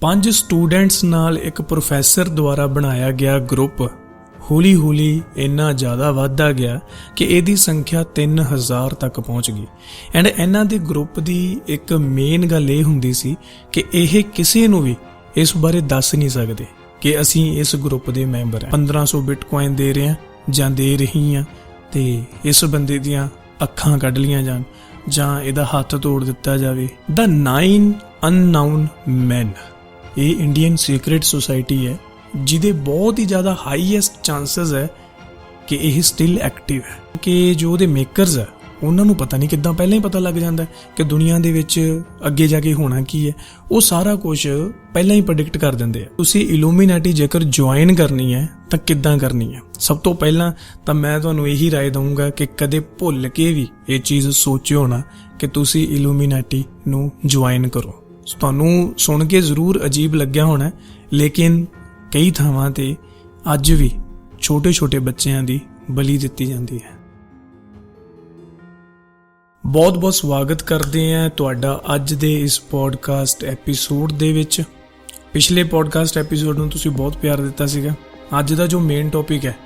5 students ਨਾਲ ਇੱਕ professor ਦੁਆਰਾ ਬਣਾਇਆ ਗਿਆ ਗਰੁੱਪ ਹੌਲੀ-ਹੌਲੀ ਇੰਨਾ ਜ਼ਿਆਦਾ ਵੱਧਦਾ ਗਿਆ ਕਿ ਇਹਦੀ ਸੰਖਿਆ 3000 ਤੱਕ ਪਹੁੰਚ ਗਈ। ਐਂਡ ਇਹਨਾਂ ਦੇ ਗਰੁੱਪ ਦੀ ਇੱਕ ਮੇਨ ਗੱਲ ਇਹ ਹੁੰਦੀ ਸੀ ਕਿ ਇਹ ਕਿਸੇ ਨੂੰ ਵੀ ਇਸ ਬਾਰੇ ਦੱਸ ਨਹੀਂ ਸਕਦੇ ਕਿ ਅਸੀਂ ਇਸ ਗਰੁੱਪ ਦੇ ਮੈਂਬਰ ਹਾਂ। 1500 ਬਿਟਕੋਇਨ ਦੇ ਰਹੇ ਹਾਂ ਜਾਂ ਦੇ ਰਹੀ ਹਾਂ ਤੇ ਇਸ ਬੰਦੇ ਦੀਆਂ ਅੱਖਾਂ ਕੱਢ ਲੀਆਂ ਜਾਣ ਜਾਂ ਇਹਦਾ ਹੱਥ ਤੋੜ ਦਿੱਤਾ ਜਾਵੇ। ਦ 9 ਅਨਨਾਊਨ ਮੈਨ ਇਹ ਇੰਡੀਅਨ ਸੀਕ੍ਰੇਟ ਸੁਸਾਇਟੀ ਹੈ ਜਿਹਦੇ ਬਹੁਤ ਹੀ ਜ਼ਿਆਦਾ ਹਾਈਐਸਟ ਚਾਂਸਸ ਹੈ ਕਿ ਇਹ ਸਟਿਲ ਐਕਟਿਵ ਹੈ, ਕਿ ਜੋ ਉਹਦੇ ਮੇਕਰਸ ਹੈ ਉਹਨਾਂ ਨੂੰ ਪਤਾ ਨਹੀਂ ਕਿੱਦਾਂ ਪਹਿਲਾਂ ਹੀ ਪਤਾ ਲੱਗ ਜਾਂਦਾ ਕਿ ਦੁਨੀਆ ਦੇ ਵਿੱਚ ਅੱਗੇ ਜਾ ਕੇ ਹੋਣਾ ਕੀ ਹੈ। ਉਹ ਸਾਰਾ ਕੁਝ ਪਹਿਲਾਂ ਹੀ ਪ੍ਰੈਡਿਕਟ ਕਰ ਦਿੰਦੇ ਆ। ਤੁਸੀਂ ਇਲੂਮੀਨਾਟੀ ਜੇਕਰ ਜੁਆਇਨ ਕਰਨੀ ਹੈ ਤਾਂ ਕਿੱਦਾਂ ਕਰਨੀ ਹੈ? ਸਭ ਤੋਂ ਪਹਿਲਾਂ ਤਾਂ ਮੈਂ ਤੁਹਾਨੂੰ ਇਹੀ ਰਾਏ ਦਊਂਗਾ ਕਿ ਕਦੇ ਭੁੱਲ ਕੇ ਵੀ ਇਹ ਚੀਜ਼ ਸੋਚਿਓ ਨਾ ਕਿ ਤੁਸੀਂ ਇਲੂਮੀਨਾਟੀ ਨੂੰ ਜੁਆਇਨ ਕਰੋ। ਤੁਹਾਨੂੰ ਸੁਣ ਕੇ ਜ਼ਰੂਰ ਅਜੀਬ ਲੱਗਿਆ ਹੋਣਾ, ਲੇਕਿਨ ਕਈ ਥਾਵਾਂ ਤੇ ਅੱਜ ਵੀ ਛੋਟੇ-ਛੋਟੇ ਬੱਚਿਆਂ ਦੀ ਬਲੀ ਦਿੱਤੀ ਜਾਂਦੀ ਹੈ। ਬਹੁਤ-ਬਹੁਤ ਸਵਾਗਤ ਕਰਦੇ ਹਾਂ ਤੁਹਾਡਾ ਅੱਜ ਦੇ ਇਸ ਪੋਡਕਾਸਟ ਐਪੀਸੋਡ ਦੇ ਵਿੱਚ। ਪਿਛਲੇ ਪੋਡਕਾਸਟ ਐਪੀਸੋਡ ਨੂੰ ਤੁਸੀਂ ਬਹੁਤ ਪਿਆਰ ਦਿੱਤਾ ਸੀਗਾ। ਅੱਜ ਦਾ ਜੋ ਮੇਨ ਟੌਪਿਕ ਹੈ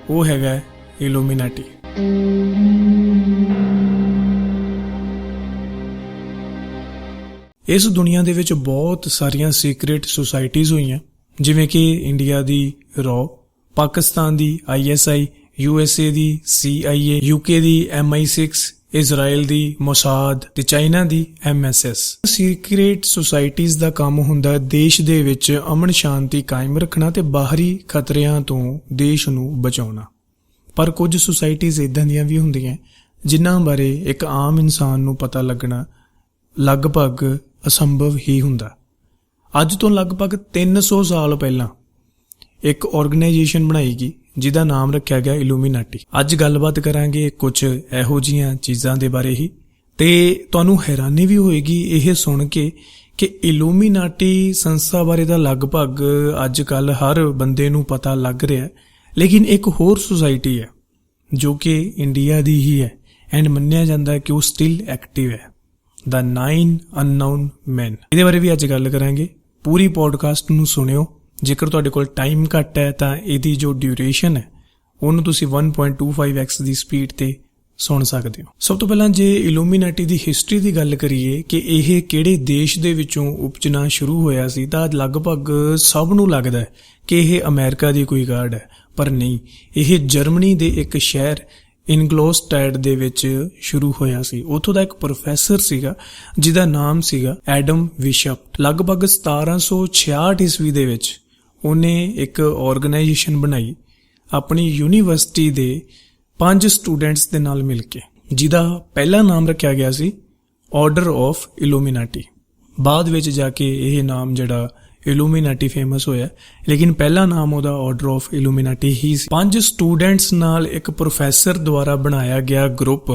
ਉਹ ਹੈਗਾ ਇਲੂਮੀਨਾਟੀ। ਇਸ ਦੁਨੀਆ ਦੇ ਵਿੱਚ ਬਹੁਤ ਸਾਰੀਆਂ ਸੀਕ੍ਰੇਟ ਸੁਸਾਇਟੀਜ਼ ਹੋਈਆਂ, ਜਿਵੇਂ ਕਿ ਇੰਡੀਆ ਦੀ ਰॉ, ਪਾਕਿਸਤਾਨ ਦੀ ISI, USA ਦੀ CIA, UK ਦੀ MI6, ਇਜ਼ਰਾਈਲ ਦੀ ਮੋਸਾਦ ਤੇ ਚਾਈਨਾ ਦੀ MSS। ਸੀਕ੍ਰੇਟ ਸੁਸਾਇਟੀਜ਼ ਦਾ ਕੰਮ ਹੁੰਦਾ ਦੇਸ਼ ਦੇ ਵਿੱਚ ਅਮਨ ਸ਼ਾਂਤੀ ਕਾਇਮ ਰੱਖਣਾ ਤੇ ਬਾਹਰੀ ਖਤਰਿਆਂ ਤੋਂ ਦੇਸ਼ ਨੂੰ ਬਚਾਉਣਾ। ਪਰ ਕੁਝ ਸੁਸਾਇਟੀਜ਼ ਇਦਾਂ ਦੀਆਂ ਵੀ ਹੁੰਦੀਆਂ ਜਿਨ੍ਹਾਂ ਬਾਰੇ ਇੱਕ ਆਮ ਇਨਸਾਨ ਨੂੰ ਪਤਾ ਲੱਗਣਾ ਲਗਭਗ ਅਸੰਭਵ ਹੀ ਹੁੰਦਾ। ਅੱਜ ਤੋਂ ਲਗਭਗ 300 ਸਾਲ ਪਹਿਲਾਂ ਇੱਕ ਆਰਗੇਨਾਈਜੇਸ਼ਨ ਬਣਾਈ ਗਈ ਜਿਹਦਾ ਨਾਮ ਰੱਖਿਆ ਗਿਆ ਇਲੂਮੀਨਾਟੀ। ਅੱਜ ਗੱਲਬਾਤ ਕਰਾਂਗੇ ਕੁਝ ਇਹੋ ਜਿਹੀਆਂ ਚੀਜ਼ਾਂ ਦੇ ਬਾਰੇ ਹੀ, ਤੇ ਤੁਹਾਨੂੰ ਹੈਰਾਨੀ ਵੀ ਹੋਏਗੀ ਇਹ ਸੁਣ ਕੇ ਕਿ ਇਲੂਮੀਨਾਟੀ ਸੰਸਥਾ ਬਾਰੇ ਤਾਂ ਲਗਭਗ ਅੱਜ ਕੱਲ ਹਰ ਬੰਦੇ ਨੂੰ ਪਤਾ ਲੱਗ ਰਿਹਾ, ਲੇਕਿਨ ਇੱਕ ਹੋਰ ਸੁਸਾਇਟੀ ਹੈ ਜੋ ਕਿ ਇੰਡੀਆ ਦੀ ਹੀ ਹੈ ਐਂਡ ਮੰਨਿਆ ਜਾਂਦਾ ਕਿ ਉਹ ਸਟਿਲ ਐਕਟਿਵ ਹੈ, ਦ 9 ਅਨਨਾਊਨ ਮੈਨ। ਇਹਦੇ ਬਾਰੇ ਵੀ ਅੱਜ ਗੱਲ ਕਰਾਂਗੇ। ਪੂਰੀ ਪੋਡਕਾਸਟ ਨੂੰ ਸੁਣਿਓ। ਜੇਕਰ ਤੁਹਾਡੇ ਕੋਲ ਟਾਈਮ ਘੱਟ ਹੈ ਤਾਂ ਇਹਦੀ ਜੋ ਡਿਊਰੇਸ਼ਨ ਹੈ ਉਹਨੂੰ ਤੁਸੀਂ 1.25x ਦੀ ਸਪੀਡ ਤੇ ਸੁਣ ਸਕਦੇ ਹੋ। ਸਭ ਤੋਂ ਪਹਿਲਾਂ ਜੇ ਇਲੂਮੀਨਾਟੀ ਦੀ ਹਿਸਟਰੀ ਦੀ ਗੱਲ ਕਰੀਏ ਕਿ ਇਹ ਕਿਹੜੇ ਦੇਸ਼ ਦੇ ਵਿੱਚੋਂ ਉਪਜਣਾ ਸ਼ੁਰੂ ਹੋਇਆ ਸੀ, ਤਾਂ ਲਗਭਗ ਸਭ ਨੂੰ ਲੱਗਦਾ ਹੈ ਕਿ ਇਹ ਅਮਰੀਕਾ ਦੀ ਕੋਈ ਕਾਢ ਹੈ, ਪਰ ਨਹੀਂ। ਇਹ ਜਰਮਨੀ ਦੇ ਇੱਕ ਸ਼ਹਿਰ ਇਨਗਲੋਸਟੈਡ ਦੇ ਵਿੱਚ ਸ਼ੁਰੂ ਹੋਇਆ ਸੀ। ਉੱਥੋਂ ਦਾ ਇੱਕ ਪ੍ਰੋਫੈਸਰ ਸੀਗਾ ਜਿਹਦਾ ਨਾਮ ਸੀਗਾ ਐਡਮ ਵਿਸ਼ਪ। ਲਗਭਗ 1766 ਈਸਵੀ ਦੇ ਵਿੱਚ ਉਹਨੇ ਇੱਕ ਆਰਗੇਨਾਈਜੇਸ਼ਨ ਬਣਾਈ ਆਪਣੀ ਯੂਨੀਵਰਸਿਟੀ ਦੇ 5 ਸਟੂਡੈਂਟਸ ਦੇ ਨਾਲ ਮਿਲ ਕੇ, ਜਿਹਦਾ ਪਹਿਲਾ ਨਾਮ ਰੱਖਿਆ ਗਿਆ ਸੀ ਆਰਡਰ ਆਫ ਇਲੂਮੀਨਾਟੀ। ਬਾਅਦ ਵਿੱਚ ਜਾ ਕੇ ਇਹ ਨਾਮ ਜਿਹੜਾ ਇਲੂਮੀਨਾਟੀ ਫੇਮਸ ਹੋਇਆ, ਲੇਕਿਨ ਪਹਿਲਾ ਨਾਮ ਉਹਦਾ order of Illuminati he C. 5 students ਨਾਲ ਇੱਕ ਪ੍ਰੋਫੈਸਰ ਦੁਆਰਾ ਬਣਾਇਆ ਗਿਆ ਗਰੁੱਪ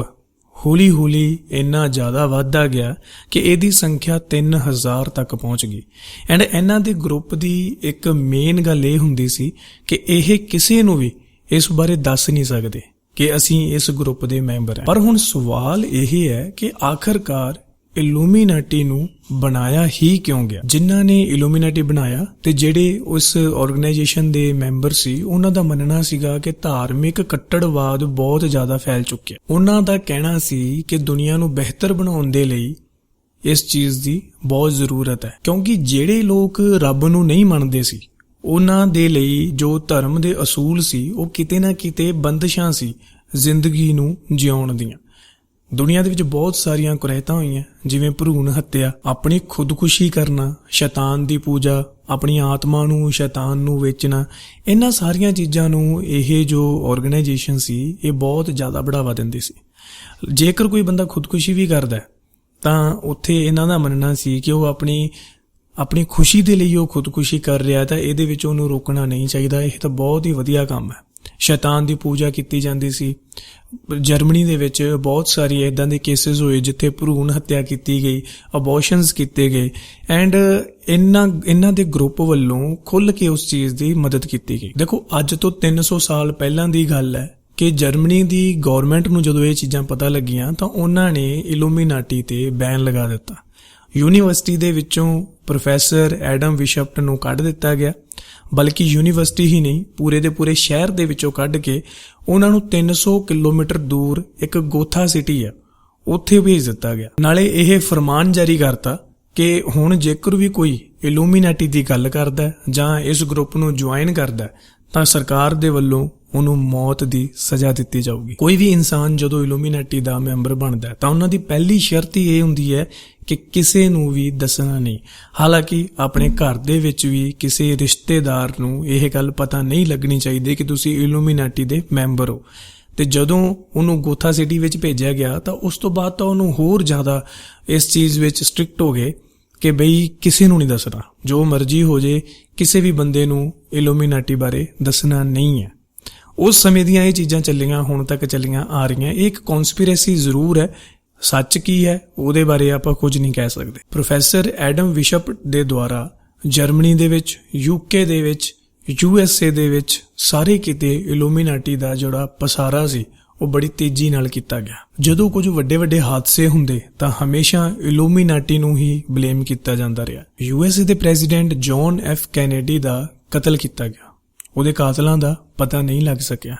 ਹੌਲੀ-ਹੌਲੀ ਇੰਨਾ ਜ਼ਿਆਦਾ ਵੱਧਦਾ ਗਿਆ ਕਿ ਇਹਦੀ ਸੰਖਿਆ 3000 ਤੱਕ ਪਹੁੰਚ ਗਈ। ਐਂਡ ਇਹਨਾਂ ਦੇ ਗਰੁੱਪ ਦੀ ਇੱਕ ਮੇਨ ਗੱਲ ਇਹ ਹੁੰਦੀ ਸੀ ਕਿ ਇਹ ਕਿਸੇ ਨੂੰ ਵੀ ਇਸ ਬਾਰੇ ਦੱਸ ਨਹੀਂ ਸਕਦੇ ਕਿ ਅਸੀਂ ਇਸ ਗਰੁੱਪ ਦੇ ਮੈਂਬਰ ਹਾਂ। ਪਰ ਹੁਣ ਸਵਾਲ ਇਹ ਹੈ ਕਿ ਆਖਰਕਾਰ ਇਲੂਮੀਨਾਟੀ ਨੂੰ ਬਣਾਇਆ ਹੀ ਕਿਉਂ ਗਿਆ? ਜਿਨ੍ਹਾਂ ਨੇ ਇਲੂਮੀਨਾਟੀ ਬਣਾਇਆ ਤੇ ਜਿਹੜੇ ਉਸ ਆਰਗੇਨਾਈਜੇਸ਼ਨ ਦੇ ਮੈਂਬਰ ਸੀ, ਉਹਨਾਂ ਦਾ ਮੰਨਣਾ ਸੀਗਾ ਕਿ ਧਾਰਮਿਕ ਕੱਟੜਵਾਦ ਬਹੁਤ ਜ਼ਿਆਦਾ ਫੈਲ ਚੁੱਕਿਆ। ਉਹਨਾਂ ਦਾ ਕਹਿਣਾ ਸੀ ਕਿ ਦੁਨੀਆ ਨੂੰ ਬਿਹਤਰ ਬਣਾਉਣ ਦੇ ਲਈ ਇਸ ਚੀਜ਼ ਦੀ ਬਹੁਤ ਜ਼ਰੂਰਤ ਹੈ, ਕਿਉਂਕਿ ਜਿਹੜੇ ਲੋਕ ਰੱਬ ਨੂੰ ਨਹੀਂ ਮੰਨਦੇ ਸੀ ਉਹਨਾਂ ਦੇ ਲਈ ਜੋ ਧਰਮ ਦੇ ਅਸੂਲ ਸੀ ਉਹ ਕਿਤੇ ਨਾ ਕਿਤੇ ਬੰਦਸ਼ਾਂ ਸੀ ਜ਼ਿੰਦਗੀ ਨੂੰ ਜਿਉਣ ਦੀਆਂ। ਦੁਨੀਆ ਦੇ ਵਿੱਚ ਬਹੁਤ ਸਾਰੀਆਂ ਕੁਰੀਤਾਂ ਹੋਈਆਂ, ਜਿਵੇਂ ਭਰੂਣ ਹੱਤਿਆ, ਆਪਣੀ ਖੁਦਕੁਸ਼ੀ ਕਰਨਾ, ਸ਼ੈਤਾਨ ਦੀ ਪੂਜਾ, ਆਪਣੀ ਆਤਮਾ ਨੂੰ ਸ਼ੈਤਾਨ ਨੂੰ ਵੇਚਣਾ। ਇਹਨਾਂ ਸਾਰੀਆਂ ਚੀਜ਼ਾਂ ਨੂੰ ਇਹ ਜੋ ਆਰਗੇਨਾਈਜੇਸ਼ਨ ਸੀ ਇਹ ਬਹੁਤ ਜ਼ਿਆਦਾ ਬੜਾਵਾ ਦਿੰਦੇ ਸੀ। ਜੇਕਰ ਕੋਈ ਬੰਦਾ ਖੁਦਕੁਸ਼ੀ ਵੀ ਕਰਦਾ ਤਾਂ ਉੱਥੇ ਇਹਨਾਂ ਦਾ ਮੰਨਣਾ ਸੀ ਕਿ ਉਹ ਆਪਣੀ ਖੁਸ਼ੀ ਦੇ ਲਈ ਉਹ ਖੁਦਕੁਸ਼ੀ ਕਰ ਰਿਹਾ ਤਾਂ ਇਹਦੇ ਵਿੱਚ ਉਹਨੂੰ ਰੋਕਣਾ ਨਹੀਂ ਚਾਹੀਦਾ, ਇਹ ਤਾਂ ਬਹੁਤ ਹੀ ਵਧੀਆ ਕੰਮ ਹੈ। ਸ਼ੈਤਾਨ ਦੀ ਪੂਜਾ ਕੀਤੀ ਜਾਂਦੀ ਸੀ। ਜਰਮਨੀ ਦੇ ਵਿੱਚ ਬਹੁਤ ਸਾਰੀ ਇਦਾਂ ਦੇ ਕੇਸਿਸ ਹੋਏ ਜਿੱਥੇ ਭਰੂਣ ਹੱਤਿਆ ਕੀਤੀ ਗਈ, ਅਬੋਰਸ਼ਨਸ ਕੀਤੇ ਗਏ, ਐਂਡ ਇਹਨਾਂ ਦੇ ਗਰੁੱਪ ਵੱਲੋਂ ਖੁੱਲ੍ਹ ਕੇ ਉਸ ਚੀਜ਼ ਦੀ ਮਦਦ ਕੀਤੀ ਗਈ। ਦੇਖੋ, ਅੱਜ ਤੋਂ 300 ਸਾਲ ਪਹਿਲਾਂ ਦੀ ਗੱਲ ਹੈ ਕਿ ਜਰਮਨੀ ਦੀ ਗਵਰਨਮੈਂਟ ਨੂੰ ਜਦੋਂ ਇਹ ਚੀਜ਼ਾਂ ਪਤਾ ਲੱਗੀਆਂ ਤਾਂ ਉਹਨਾਂ ਨੇ ਇਲੂਮੀਨਾਟੀ ਤੇ ਬੈਨ ਲਗਾ ਦਿੱਤਾ। ਯੂਨੀਵਰਸਿਟੀ ਦੇ ਵਿੱਚੋਂ ਪ੍ਰੋਫੈਸਰ ਐਡਮ ਵਿਸ਼ਪਟ ਨੂੰ ਕੱਢ ਦਿੱਤਾ ਗਿਆ, ਬਲਕਿ ਯੂਨੀਵਰਸਿਟੀ ਹੀ ਨਹੀਂ ਪੂਰੇ ਦੇ ਪੂਰੇ ਸ਼ਹਿਰ ਦੇ ਵਿੱਚੋਂ ਕੱਢ ਕੇ ਉਹਨਾਂ ਨੂੰ 300 ਕਿਲੋਮੀਟਰ ਦੂਰ ਇੱਕ ਗੋਥਾ ਸਿਟੀ ਹੈ ਉੱਥੇ ਭੇਜ ਦਿੱਤਾ ਗਿਆ। ਨਾਲੇ ਇਹ ਫਰਮਾਨ ਜਾਰੀ ਕਰਤਾ ਕਿ ਹੁਣ ਜੇਕਰ ਵੀ ਕੋਈ ਇਲੂਮੀਨਾਟੀ ਦੀ ਗੱਲ ਕਰਦਾ ਜਾਂ ਇਸ ਗਰੁੱਪ ਨੂੰ ਜੁਆਇਨ ਕਰਦਾ ਤਾਂ ਸਰਕਾਰ ਦੇ ਵੱਲੋਂ ਉਹਨੂੰ ਮੌਤ ਦੀ ਸਜ਼ਾ ਦਿੱਤੀ ਜਾਊਗੀ। ਕੋਈ ਵੀ ਇਨਸਾਨ ਜਦੋਂ ਇਲੂਮੀਨਾਟੀ ਦਾ ਮੈਂਬਰ ਬਣਦਾ ਤਾਂ ਉਹਨਾਂ ਦੀ ਪਹਿਲੀ ਸ਼ਰਤ ਹੀ ਇਹ ਹੁੰਦੀ ਹੈ ਕਿ ਕਿਸੇ ਨੂੰ ਵੀ ਦੱਸਣਾ ਨਹੀਂ। ਹਾਲਾਂਕਿ ਆਪਣੇ ਘਰ ਦੇ ਵਿੱਚ ਵੀ ਕਿਸੇ ਰਿਸ਼ਤੇਦਾਰ ਨੂੰ ਇਹ ਗੱਲ ਪਤਾ ਨਹੀਂ ਲੱਗਣੀ ਚਾਹੀਦੀ ਕਿ ਤੁਸੀਂ ਇਲੂਮੀਨਾਟੀ ਦੇ ਮੈਂਬਰ ਹੋ। ਤੇ ਜਦੋਂ ਉਹਨੂੰ ਗੋਥਾ ਸਿਟੀ ਵਿੱਚ ਭੇਜਿਆ ਗਿਆ ਤਾਂ ਉਸ ਤੋਂ ਬਾਅਦ ਤਾਂ ਉਹਨੂੰ ਹੋਰ ਜ਼ਿਆਦਾ ਇਸ ਚੀਜ਼ ਵਿੱਚ ਸਟ੍ਰਿਕਟ ਹੋ ਗਏ ਕਿ ਬਈ ਕਿਸੇ ਨੂੰ ਨਹੀਂ ਦੱਸਣਾ, ਜੋ ਮਰਜ਼ੀ ਹੋ ਜੇ, ਕਿਸੇ ਵੀ ਬੰਦੇ ਨੂੰ ਇਲੂਮੀਨਾਟੀ ਬਾਰੇ ਦੱਸਣਾ ਨਹੀਂ ਹੈ। ਉਸ ਸਮੇਂ ਦੀਆਂ ਇਹ ਚੀਜ਼ਾਂ ਚੱਲੀਆਂ, ਹੁਣ ਤੱਕ ਚੱਲੀਆਂ ਆ ਰਹੀਆਂ। ਇਹ ਇੱਕ ਕਨਸਪੀਰੇਸੀ ਜ਼ਰੂਰ ਹੈ, ਸੱਚ ਕੀ ਹੈ ਉਹਦੇ ਬਾਰੇ ਆਪਾਂ ਕੁਝ ਨਹੀਂ ਕਹਿ ਸਕਦੇ। ਪ੍ਰੋਫੈਸਰ ਐਡਮ ਵਿਸ਼ਪ ਦੇ ਦੁਆਰਾ ਜਰਮਨੀ ਦੇ ਵਿੱਚ, UK ਦੇ ਵਿੱਚ, USA ਦੇ ਵਿੱਚ ਸਾਰੇ ਕਿਤੇ ਇਲੂਮੀਨਾਟੀ ਦਾ ਜਿਹੜਾ ਪਸਾਰਾ ਸੀ ਉਹ ਬੜੀ ਤੇਜ਼ੀ ਨਾਲ ਕੀਤਾ ਗਿਆ। ਜਦੋਂ ਕੁਝ ਵੱਡੇ ਹਾਦਸੇ ਹੁੰਦੇ ਤਾਂ ਹਮੇਸ਼ਾ ਇਲੂਮੀਨਾਟੀ ਨੂੰ ਹੀ ਬਲੇਮ ਕੀਤਾ ਜਾਂਦਾ ਰਿਹਾ। USA ਦੇ ਪ੍ਰੈਜ਼ੀਡੈਂਟ ਜੌਨ F ਕੈਨੇਡੀ ਦਾ ਕਤਲ ਕੀਤਾ ਗਿਆ, ਉਹਦੇ ਕਾਤਲਾਂ ਦਾ ਪਤਾ ਨਹੀਂ ਲੱਗ ਸਕਿਆ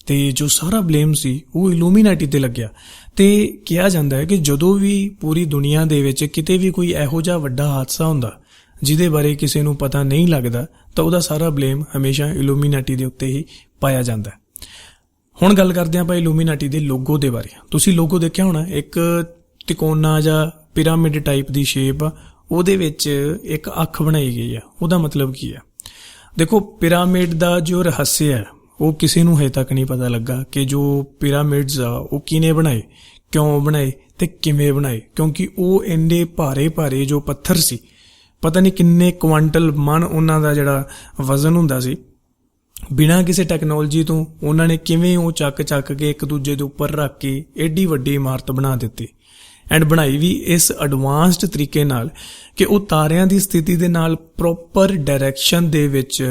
ਤੇ ਜੋ ਸਾਰਾ ਬਲੇਮ ਸੀ ਉਹ ਇਲੂਮੀਨਾਟੀ ਤੇ ਲੱਗਿਆ। ਤੇ ਕਿਹਾ ਜਾਂਦਾ ਹੈ ਕਿ ਜਦੋਂ ਵੀ ਪੂਰੀ ਦੁਨੀਆ ਦੇ ਵਿੱਚ ਕਿਤੇ ਵੀ ਕੋਈ ਇਹੋ ਜਿਹਾ ਵੱਡਾ ਹਾਦਸਾ ਹੁੰਦਾ ਜਿਹਦੇ ਬਾਰੇ ਕਿਸੇ ਨੂੰ ਪਤਾ ਨਹੀਂ ਲੱਗਦਾ ਤਾਂ ਉਹਦਾ ਸਾਰਾ ਬਲੇਮ ਹਮੇਸ਼ਾ ਇਲੂਮੀਨਾਟੀ ਦੇ ਉੱਤੇ ਹੀ ਪਾਇਆ ਜਾਂਦਾ ਹੈ। ਹੁਣ ਗੱਲ ਕਰਦੇ ਹਾਂ ਆਪਾਂ ਇਲੂਮੀਨਾਟੀ ਦੇ ਲੋਗੋ ਦੇ ਬਾਰੇ। ਤੁਸੀਂ ਲੋਗੋ ਦੇਖਿਆ ਹੋਣਾ, ਇੱਕ ਤਿਕੋਨਾ ਜਾਂ ਪਿਰਾਮਿਡ ਟਾਈਪ ਦੀ ਸ਼ੇਪ ਆ, ਉਹਦੇ ਵਿੱਚ ਇੱਕ ਅੱਖ ਬਣਾਈ ਗਈ ਆ। ਉਹਦਾ ਮਤਲਬ ਕੀ ਹੈ? ਦੇਖੋ, ਪਿਰਾਮਿਡ ਦਾ ਜੋ ਰਹੱਸ ਹੈ ਉਹ ਕਿਸੇ ਨੂੰ ਹਜੇ ਤੱਕ ਨਹੀਂ ਪਤਾ ਲੱਗਾ ਕਿ ਜੋ ਪਿਰਾਮਿਡਸ ਆ ਉਹ ਕਿਹਨੇ ਬਣਾਏ, ਕਿਉਂ ਬਣਾਏ ਤੇ ਕਿਵੇਂ ਬਣਾਏ, ਕਿਉਂਕਿ ਉਹ ਇੰਨੇ ਭਾਰੇ ਜੋ ਪੱਥਰ ਸੀ, ਪਤਾ ਨਹੀਂ ਕਿੰਨੇ ਕੁਆਂਟਲ ਮਣ ਉਹਨਾਂ ਦਾ ਜਿਹੜਾ ਵਜ਼ਨ ਹੁੰਦਾ ਸੀ। ਬਿਨਾਂ ਕਿਸੇ ਟੈਕਨੋਲੋਜੀ ਤੋਂ ਉਹਨਾਂ ਨੇ ਕਿਵੇਂ ਉਹ ਚੱਕ ਕੇ ਇੱਕ ਦੂਜੇ ਦੇ ਉੱਪਰ ਰੱਖ ਕੇ ਏਡੀ ਵੱਡੀ ਇਮਾਰਤ ਬਣਾ ਦਿੱਤੀ। ਐਂਡ ਬਣਾਈ ਵੀ ਇਸ ਐਡਵਾਂਸਡ ਤਰੀਕੇ ਨਾਲ ਕਿ ਉਹ ਤਾਰਿਆਂ ਦੀ ਸਥਿਤੀ ਦੇ ਨਾਲ ਪ੍ਰੋਪਰ ਡਾਇਰੈਕਸ਼ਨ ਦੇ ਵਿੱਚ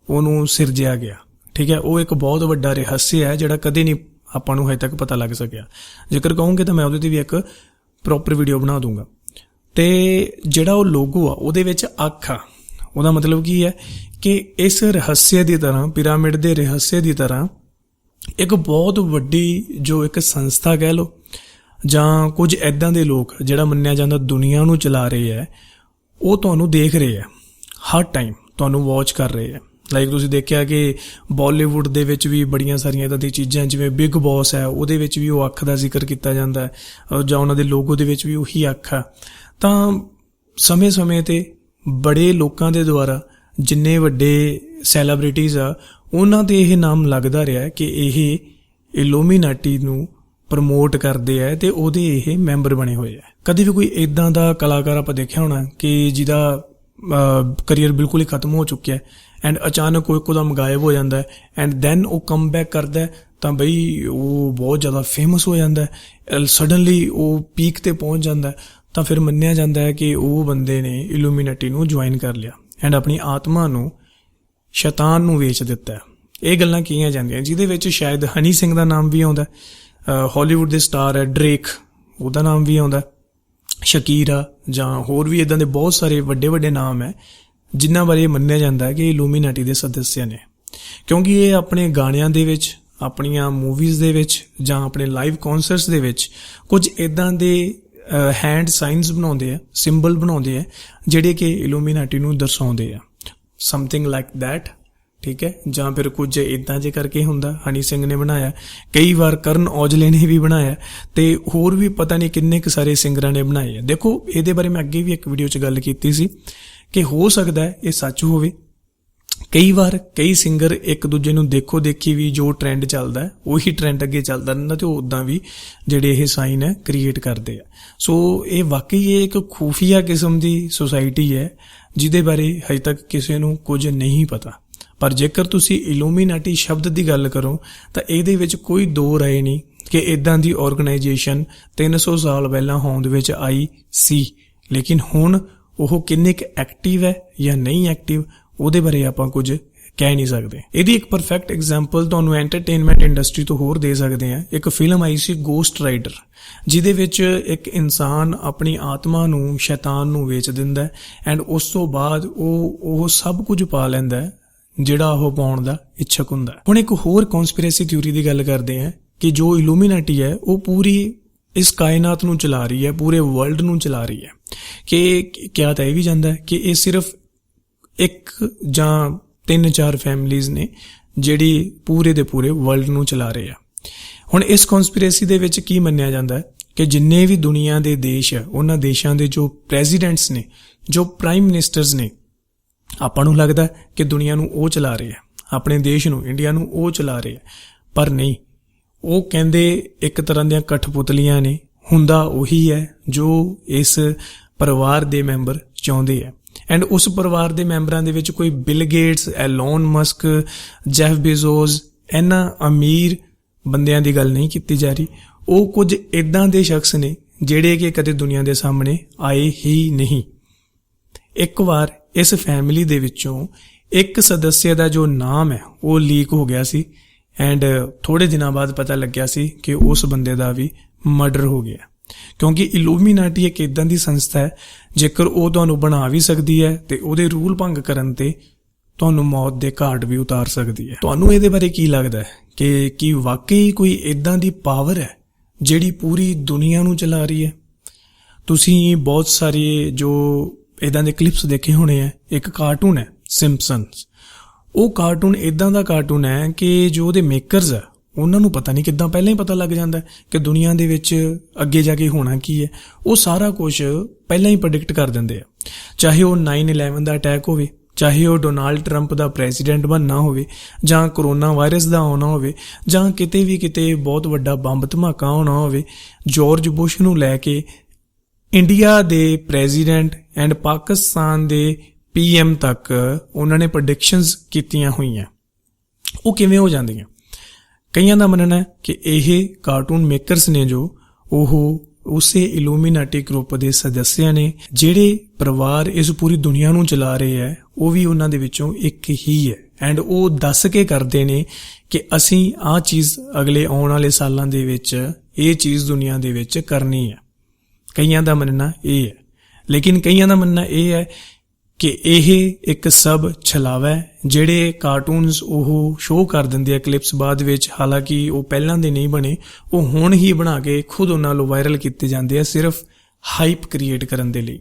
ਉਹਨੂੰ ਸਿਰਜਿਆ ਗਿਆ। ਠੀਕ ਹੈ, ਉਹ ਇੱਕ ਬਹੁਤ ਵੱਡਾ ਰਹੱਸ ਹੈ ਜਿਹੜਾ ਕਦੇ ਨਹੀਂ ਆਪਾਂ ਨੂੰ ਹਜੇ ਤੱਕ ਪਤਾ ਲੱਗ ਸਕਿਆ। ਜੇਕਰ ਕਹੋਗੇ ਤਾਂ ਮੈਂ ਉਹਦੇ ਤੇ ਵੀ ਇੱਕ ਪ੍ਰੋਪਰ ਵੀਡੀਓ ਬਣਾ ਦੂੰਗਾ। ਤੇ ਜਿਹੜਾ ਉਹ ਲੋਗੋ ਆ ਉਹਦੇ ਵਿੱਚ ਅੱਖ ਆ, ਉਹਦਾ ਮਤਲਬ ਕੀ ਹੈ ਕਿ ਇਸ ਰਹੱਸ ਦੀ ਤਰ੍ਹਾਂ, ਪਿਰਾਮਿਡ ਦੇ ਰਹੱਸ ਦੀ ਤਰ੍ਹਾਂ ਇੱਕ ਬਹੁਤ ਵੱਡੀ ਜੋ ਇੱਕ ਸੰਸਥਾ ਕਹਿ ਲਓ ਜਾਂ ਕੁਝ ਐਦਾਂ ਦੇ ਲੋਕ ਜਿਹੜਾ ਮੰਨਿਆ ਜਾਂਦਾ ਦੁਨੀਆ ਨੂੰ ਚਲਾ ਰਹੇ ਹੈ, ਉਹ ਤੁਹਾਨੂੰ ਦੇਖ ਰਹੇ ਹੈ, ਹਰ ਟਾਈਮ ਤੁਹਾਨੂੰ ਵਾਚ ਕਰ ਰਹੇ ਹੈ। ਲਾਈਕ ਤੁਸੀਂ ਦੇਖਿਆ ਕਿ ਬਾਲੀਵੁੱਡ ਦੇ ਵਿੱਚ ਵੀ ਬੜੀਆਂ ਸਾਰੀਆਂ ਇੱਦਾਂ ਦੀਆਂ ਚੀਜ਼ਾਂ, ਜਿਵੇਂ ਬਿਗ ਬੌਸ ਹੈ ਉਹਦੇ ਵਿੱਚ ਵੀ ਉਹ ਅੱਖ ਦਾ ਜ਼ਿਕਰ ਕੀਤਾ ਜਾਂਦਾ ਹੈ, ਜਾਂ ਉਹਨਾਂ ਦੇ ਲੋਗੋ ਦੇ ਵਿੱਚ ਵੀ ਉਹੀ ਅੱਖ ਆ। ਤਾਂ ਸਮੇਂ ਤੇ ਬੜੇ ਲੋਕਾਂ ਦੇ ਦੁਆਰਾ, ਜਿੰਨੇ ਵੱਡੇ ਸੈਲੀਬ੍ਰਿਟੀਜ਼ ਆ, ਉਹਨਾਂ ਦੇ ਇਹ ਨਾਮ ਲੱਗਦਾ ਰਿਹਾ ਕਿ ਇਹ ਇਲੂਮੀਨਾਟੀ ਨੂੰ ਪ੍ਰਮੋਟ ਕਰਦੇ ਆ ਤੇ ਉਹਦੇ ਇਹ ਮੈਂਬਰ ਬਣੇ ਹੋਏ ਆ। ਕਦੇ ਵੀ ਕੋਈ ਇਦਾਂ ਦਾ ਕਲਾਕਾਰ ਆਪਾਂ ਦੇਖਿਆ ਹੋਣਾ ਕਿ ਜਿਹਦਾ ਕਰੀਅਰ ਬਿਲਕੁਲ ਹੀ ਖਤਮ ਹੋ ਚੁੱਕਿਆ ਐਂਡ ਅਚਾਨਕ ਕੋਈ ਇੱਕਦਮ ਗਾਇਬ ਹੋ ਜਾਂਦਾ ਐਂਡ ਦੈਨ ਉਹ ਕਮ ਬੈਕ ਕਰਦਾ ਤਾਂ ਬਈ ਉਹ ਬਹੁਤ ਜ਼ਿਆਦਾ ਫੇਮਸ ਹੋ ਜਾਂਦਾ, ਸਡਨਲੀ ਉਹ ਪੀਕ ਤੇ ਪਹੁੰਚ ਜਾਂਦਾ, ਤਾਂ ਫਿਰ ਮੰਨਿਆ ਜਾਂਦਾ ਹੈ ਕਿ ਉਹ ਬੰਦੇ ਨੇ ਇਲੂਮੀਨਾਟੀ ਨੂੰ ਜੁਆਇਨ ਕਰ ਲਿਆ ਐਂਡ ਆਪਣੀ ਆਤਮਾ ਨੂੰ ਸ਼ੈਤਾਨ ਨੂੰ ਵੇਚ ਦਿੱਤਾ। ਇਹ ਗੱਲਾਂ ਕੀਆਂ ਜਾਂਦੀਆਂ, ਜਿਹਦੇ ਵਿੱਚ ਸ਼ਾਇਦ ਹਨੀ ਸਿੰਘ ਦਾ ਨਾਮ ਵੀ ਆਉਂਦਾ, ਹਾਲੀਵੁੱਡ ਦੇ ਸਟਾਰ ਹੈ ਡ੍ਰੇਕ, ਉਹਦਾ ਨਾਮ ਵੀ ਆਉਂਦਾ, ਸ਼ਕੀਰਾ ਜਾਂ ਹੋਰ ਵੀ ਇਦਾਂ ਦੇ ਬਹੁਤ ਸਾਰੇ ਵੱਡੇ ਨਾਮ ਹੈ ਜਿਨ੍ਹਾਂ ਬਾਰੇ ਮੰਨਿਆ ਜਾਂਦਾ ਹੈ ਕਿ ਇਲੂਮੀਨਾਟੀ ਦੇ ਸਦੱਸਿਆ ਨੇ, ਕਿਉਂਕਿ ਇਹ ਆਪਣੇ ਗਾਣਿਆਂ ਦੇ ਵਿੱਚ, ਆਪਣੀਆਂ ਮੂਵੀਜ਼ ਦੇ ਵਿੱਚ ਜਾਂ ਆਪਣੇ ਲਾਈਵ ਕਨਸਰਟਸ ਦੇ ਵਿੱਚ ਕੁਝ ਇਦਾਂ ਦੇ ਹੈਂਡ ਸਾਈਨਸ ਬਣਾਉਂਦੇ ਆ, ਸਿੰਬਲ ਬਣਾਉਂਦੇ ਆ ਜਿਹੜੇ ਕਿ ਇਲੂਮੀਨਾਟੀ ਨੂੰ ਦਰਸਾਉਂਦੇ ਆ, ਸਮਥਿੰਗ ਲਾਈਕ ਦੈਟ। ਠੀਕ ਹੈ, ਜਾਂ ਫਿਰ ਕੁਝ ਇਦਾਂ ਜੇ ਕਰਕੇ ਹੁੰਦਾ। ਹਨੀ ਸਿੰਘ ਨੇ ਬਣਾਇਆ, ਕਈ ਵਾਰ ਕਰਨ ਔਜਲੇ ਨੇ ਵੀ ਬਣਾਇਆ ਤੇ ਹੋਰ ਵੀ ਪਤਾ ਨਹੀਂ ਕਿੰਨੇ ਕੁ ਸਾਰੇ ਸਿੰਗਰਾਂ ਨੇ ਬਣਾਏ ਆ। ਦੇਖੋ, ਇਹਦੇ ਬਾਰੇ ਮੈਂ ਅੱਗੇ ਵੀ ਇੱਕ ਵੀਡੀਓ 'ਚ ਗੱਲ ਕੀਤੀ ਸੀ ਕਿ ਹੋ ਸਕਦਾ ਹੈ ਇਹ ਸੱਚ ਹੋਵੇ। ਕਈ ਵਾਰ ਕਈ ਸਿੰਗਰ ਇੱਕ ਦੂਜੇ ਨੂੰ ਦੇਖੋ ਦੇਖੀ ਵੀ ਜੋ ਟ੍ਰੈਂਡ ਚੱਲਦਾ ਹੈ ਉਹੀ ਟ੍ਰੈਂਡ ਅੱਗੇ ਚੱਲਦਾ ਰਹਿੰਦਾ ਤੇ ਉੱਦਾਂ ਵੀ ਜਿਹੜੇ ਇਹ ਸਾਈਨ ਹੈ ਕ੍ਰੀਏਟ ਕਰਦੇ ਆ। ਸੋ ਇਹ ਵਾਕਈ ਇਹ ਇੱਕ ਖੂਫੀਆ ਕਿਸਮ ਦੀ ਸੁਸਾਇਟੀ ਹੈ ਜਿਹਦੇ ਬਾਰੇ ਹਜੇ ਤੱਕ ਕਿਸੇ ਨੂੰ ਕੁਝ ਨਹੀਂ ਪਤਾ। ਪਰ ਜੇਕਰ ਤੁਸੀਂ ਇਲੂਮੀਨਾਟੀ ਸ਼ਬਦ ਦੀ ਗੱਲ ਕਰੋ ਤਾਂ ਇਹਦੇ ਵਿੱਚ ਕੋਈ ਦੋ ਰਾਏ ਨਹੀਂ ਕਿ ਇਦਾਂ ਦੀ ਆਰਗੇਨਾਈਜੇਸ਼ਨ 300 ਸਾਲ ਪਹਿਲਾਂ ਹੋਂਦ ਵਿੱਚ ਆਈ ਸੀ, ਲੇਕਿਨ ਹੁਣ ਉਹ ਕਿੰਨੇ ਕੁ ਐਕਟਿਵ ਹੈ ਜਾਂ ਨਹੀਂ ਐਕਟਿਵ ਉਹਦੇ ਬਾਰੇ ਆਪਾਂ ਕੁਝ ਕਹਿ ਨਹੀਂ ਸਕਦੇ। ਇਹਦੀ ਇੱਕ ਪਰਫੈਕਟ ਐਗਜ਼ਾਮਪਲ ਤੁਹਾਨੂੰ ਐਂਟਰਟੇਨਮੈਂਟ ਇੰਡਸਟਰੀ ਤੋਂ ਹੋਰ ਦੇ ਸਕਦੇ ਆ। ਇੱਕ ਫਿਲਮ ਆਈ ਸੀ ਗੋਸਟ ਰਾਈਡਰ, ਜਿਹਦੇ ਵਿੱਚ ਇੱਕ ਇਨਸਾਨ ਆਪਣੀ ਆਤਮਾ ਨੂੰ ਸ਼ੈਤਾਨ ਨੂੰ ਵੇਚ ਦਿੰਦਾ ਐਂਡ ਉਸ ਤੋਂ ਬਾਅਦ ਉਹ ਸਭ ਕੁਝ ਪਾ ਲੈਂਦਾ ਜਿਹੜਾ ਉਹ ਪਾਉਣ ਦਾ ਇੱਛਕ ਹੁੰਦਾ। ਹੁਣ ਇੱਕ ਹੋਰ ਕਨਸਪੀਰੇਸੀ ਥਿਊਰੀ ਦੀ ਗੱਲ ਕਰਦੇ ਆ ਕਿ ਜੋ ਇਲੂਮੀਨਾਟੀ ਹੈ ਉਹ ਪੂਰੀ ਇਸ ਕਾਇਨਾਤ ਨੂੰ ਚਲਾ ਰਹੀ ਹੈ, ਪੂਰੇ ਵਰਲਡ ਨੂੰ ਚਲਾ ਰਹੀ ਹੈ। ਕਿ ਕਿਹਾ ਤਾਂ ਇਹ ਵੀ ਜਾਂਦਾ ਕਿ ਇਹ ਸਿਰਫ ਇੱਕ ਜਾਂ 3-4 ਫੈਮਲੀਜ਼ ਨੇ ਜਿਹੜੀ ਪੂਰੇ ਦੇ ਪੂਰੇ ਵਰਲਡ ਨੂੰ ਚਲਾ ਰਹੇ ਆ। ਹੁਣ ਇਸ ਕਨਸਪੀਰੇਸੀ ਦੇ ਵਿੱਚ ਕੀ ਮੰਨਿਆ ਜਾਂਦਾ ਕਿ ਜਿੰਨੇ ਵੀ ਦੁਨੀਆ ਦੇ ਦੇਸ਼ ਆ, ਉਹਨਾਂ ਦੇਸ਼ਾਂ ਦੇ ਜੋ ਪ੍ਰੈਜ਼ੀਡੈਂਟਸ ਨੇ, ਜੋ ਪ੍ਰਾਈਮ ਮਿਨਿਸਟਰਸ ਨੇ, ਆਪਾਂ ਨੂੰ ਲੱਗਦਾ ਕਿ ਦੁਨੀਆ ਨੂੰ ਉਹ ਚਲਾ ਰਹੇ ਆ, ਆਪਣੇ ਦੇਸ਼ ਨੂੰ, ਇੰਡੀਆ ਨੂੰ ਉਹ ਚਲਾ ਰਹੇ ਆ, ਪਰ ਨਹੀਂ। ਉਹ ਕਹਿੰਦੇ ਇੱਕ ਤਰ੍ਹਾਂ ਦੀਆਂ ਕਠਪੁਤਲੀਆਂ ਨੇ, ਹੁੰਦਾ ਉਹੀ ਹੈ ਜੋ ਇਸ ਪਰਿਵਾਰ ਦੇ ਮੈਂਬਰ ਚਾਹੁੰਦੇ ਆ। ਐਂਡ ਉਸ ਪਰਿਵਾਰ ਦੇ ਮੈਂਬਰਾਂ ਦੇ ਵਿੱਚ ਕੋਈ bill Gates, Elon Musk, Jeff ਬੇਜ਼ੋਸ, ਇਹਨਾਂ ਅਮੀਰ ਬੰਦਿਆਂ ਦੀ ਗੱਲ ਨਹੀਂ ਕੀਤੀ ਜਾ ਰਹੀ। ਉਹ ਕੁਝ ਇੱਦਾਂ ਦੇ ਸ਼ਖਸ ਨੇ ਜਿਹੜੇ ਕਿ ਕਦੇ ਦੁਨੀਆ ਦੇ ਸਾਹਮਣੇ ਆਏ ਹੀ ਨਹੀਂ। ਇੱਕ ਵਾਰ ਇਸ ਫੈਮਿਲੀ ਦੇ ਵਿੱਚੋਂ ਇੱਕ ਸਦੱਸਿਆ ਦਾ ਜੋ ਨਾਮ ਹੈ ਉਹ ਲੀਕ ਹੋ ਗਿਆ ਸੀ ਐਂਡ ਥੋੜੇ ਦਿਨਾਂ ਬਾਅਦ ਪਤਾ ਲੱਗਿਆ ਸੀ ਕਿ ਉਸ ਬੰਦੇ ਦਾ ਵੀ ਮਰਡਰ ਹੋ ਗਿਆ। ਕਿਉਂਕਿ ਇਲੂਮੀਨਾਟੀ ਇੱਕ ਇਦਾਂ ਦੀ ਸੰਸਥਾ ਹੈ, ਜੇਕਰ ਉਹ ਤੁਹਾਨੂੰ ਬਣਾ ਵੀ ਸਕਦੀ ਹੈ ਤੇ ਉਹਦੇ ਰੂਲ ਭੰਗ ਕਰਨ ਤੇ ਤੁਹਾਨੂੰ ਮੌਤ ਦੇ ਘਾਟ ਵੀ ਉਤਾਰ ਸਕਦੀ ਹੈ। ਤੁਹਾਨੂੰ ਇਹਦੇ ਬਾਰੇ ਕੀ ਲੱਗਦਾ ਹੈ ਕਿ ਕੀ ਵਾਕਈ ਕੋਈ ਇਦਾਂ ਦੀ ਪਾਵਰ ਹੈ ਜਿਹੜੀ ਪੂਰੀ ਦੁਨੀਆ ਨੂੰ ਚਲਾ ਰਹੀ ਹੈ? ਤੁਸੀਂ ਬਹੁਤ ਸਾਰੇ ਜੋ ਇਦਾਂ ਦੇ ਕਲਿੱਪਸ ਦੇਖੇ ਹੋਣੇ ਆ। ਇੱਕ ਕਾਰਟੂਨ ਹੈ ਸਿੰਪਸਨਸ। ਉਹ ਕਾਰਟੂਨ ਇਦਾਂ ਦਾ ਕਾਰਟੂਨ ਹੈ ਕਿ ਜੋ ਉਹਦੇ ਮੇਕਰਸ ਆ ਉਹਨਾਂ ਨੂੰ ਪਤਾ ਨਹੀਂ ਕਿੱਦਾਂ ਪਹਿਲਾਂ ਹੀ ਪਤਾ ਲੱਗ ਜਾਂਦਾ ਕਿ ਦੁਨੀਆ ਦੇ ਵਿੱਚ ਅੱਗੇ ਜਾ ਕੇ ਹੋਣਾ ਕੀ ਹੈ। ਉਹ ਸਾਰਾ ਕੁਝ ਪਹਿਲਾਂ ਹੀ ਪ੍ਰੈਡਿਕਟ ਕਰ ਦਿੰਦੇ ਆ। ਚਾਹੇ ਉਹ 9/11 ਦਾ ਅਟੈਕ ਹੋਵੇ, ਚਾਹੇ ਉਹ ਡੋਨਾਲਡ ਟਰੰਪ ਦਾ ਪ੍ਰੈਜ਼ੀਡੈਂਟ ਬਣਨਾ ਹੋਵੇ, ਜਾਂ ਕਰੋਨਾ ਵਾਇਰਸ ਦਾ ਆਉਣਾ ਹੋਵੇ, ਜਾਂ ਕਿਤੇ ਬਹੁਤ ਵੱਡਾ ਬੰਬ ਧਮਾਕਾ ਹੋਣਾ ਹੋਵੇ, ਜਾਰਜ ਬੁਸ਼ ਨੂੰ ਲੈ ਕੇ ਇੰਡੀਆ ਦੇ ਪ੍ਰੈਜ਼ੀਡੈਂਟ ਐਂਡ ਪਾਕਿਸਤਾਨ ਦੇ PM ਤੱਕ ਉਹਨਾਂ ਨੇ ਪ੍ਰੈਡਿਕਸ਼ਨਸ ਕੀਤੀਆਂ ਹੋਈਆਂ। ਉਹ ਕਿਵੇਂ ਹੋ ਜਾਂਦੀਆਂ? ਕਈਆਂ ਦਾ ਮੰਨਣਾ ਹੈ ਕਿ ਇਹ ਕਾਰਟੂਨ ਮੇਕਰਸ ਨੇ ਜੋ ਉਹ ਉਸੇ ਇਲੂਮੀਨਾਟੀ ਗਰੁੱਪ ਦੇ ਸਦੱਸਿਆ ਨੇ। ਜਿਹੜੇ ਪਰਿਵਾਰ ਇਸ ਪੂਰੀ ਦੁਨੀਆ ਨੂੰ ਚਲਾ ਰਹੇ ਹੈ ਉਹ ਵੀ ਉਹਨਾਂ ਦੇ ਵਿੱਚੋਂ ਇੱਕ ਹੀ ਹੈ ਐਂਡ ਉਹ ਦੱਸ ਕੇ ਕਰਦੇ ਨੇ ਕਿ ਅਸੀਂ ਆਹ ਚੀਜ਼ ਅਗਲੇ ਆਉਣ ਵਾਲੇ ਸਾਲਾਂ ਦੇ ਵਿੱਚ ਇਹ ਚੀਜ਼ ਦੁਨੀਆ ਦੇ ਵਿੱਚ ਕਰਨੀ ਹੈ। ਕਈਆਂ ਦਾ ਮੰਨਣਾ ਇਹ ਹੈ, ਲੇਕਿਨ ਕਈਆਂ ਦਾ ਮੰਨਣਾ ਇਹ ਹੈ ਕਿ ਇਹ ਇੱਕ ਸਭ ਛਲਾਵਾ ਹੈ। ਜਿਹੜੇ ਕਾਰਟੂਨਸ ਉਹ ਸ਼ੋਅ ਕਰ ਦਿੰਦੇ ਆ ਕਲਿੱਪਸ ਬਾਅਦ ਵਿੱਚ, ਹਾਲਾਂਕਿ ਉਹ ਪਹਿਲਾਂ ਦੇ ਨਹੀਂ ਬਣੇ, ਉਹ ਹੁਣ ਹੀ ਬਣਾ ਕੇ ਖੁਦ ਉਹਨਾਂ ਨੂੰ ਵਾਇਰਲ ਕੀਤੇ ਜਾਂਦੇ ਆ ਸਿਰਫ ਹਾਈਪ ਕ੍ਰੀਏਟ ਕਰਨ ਦੇ ਲਈ।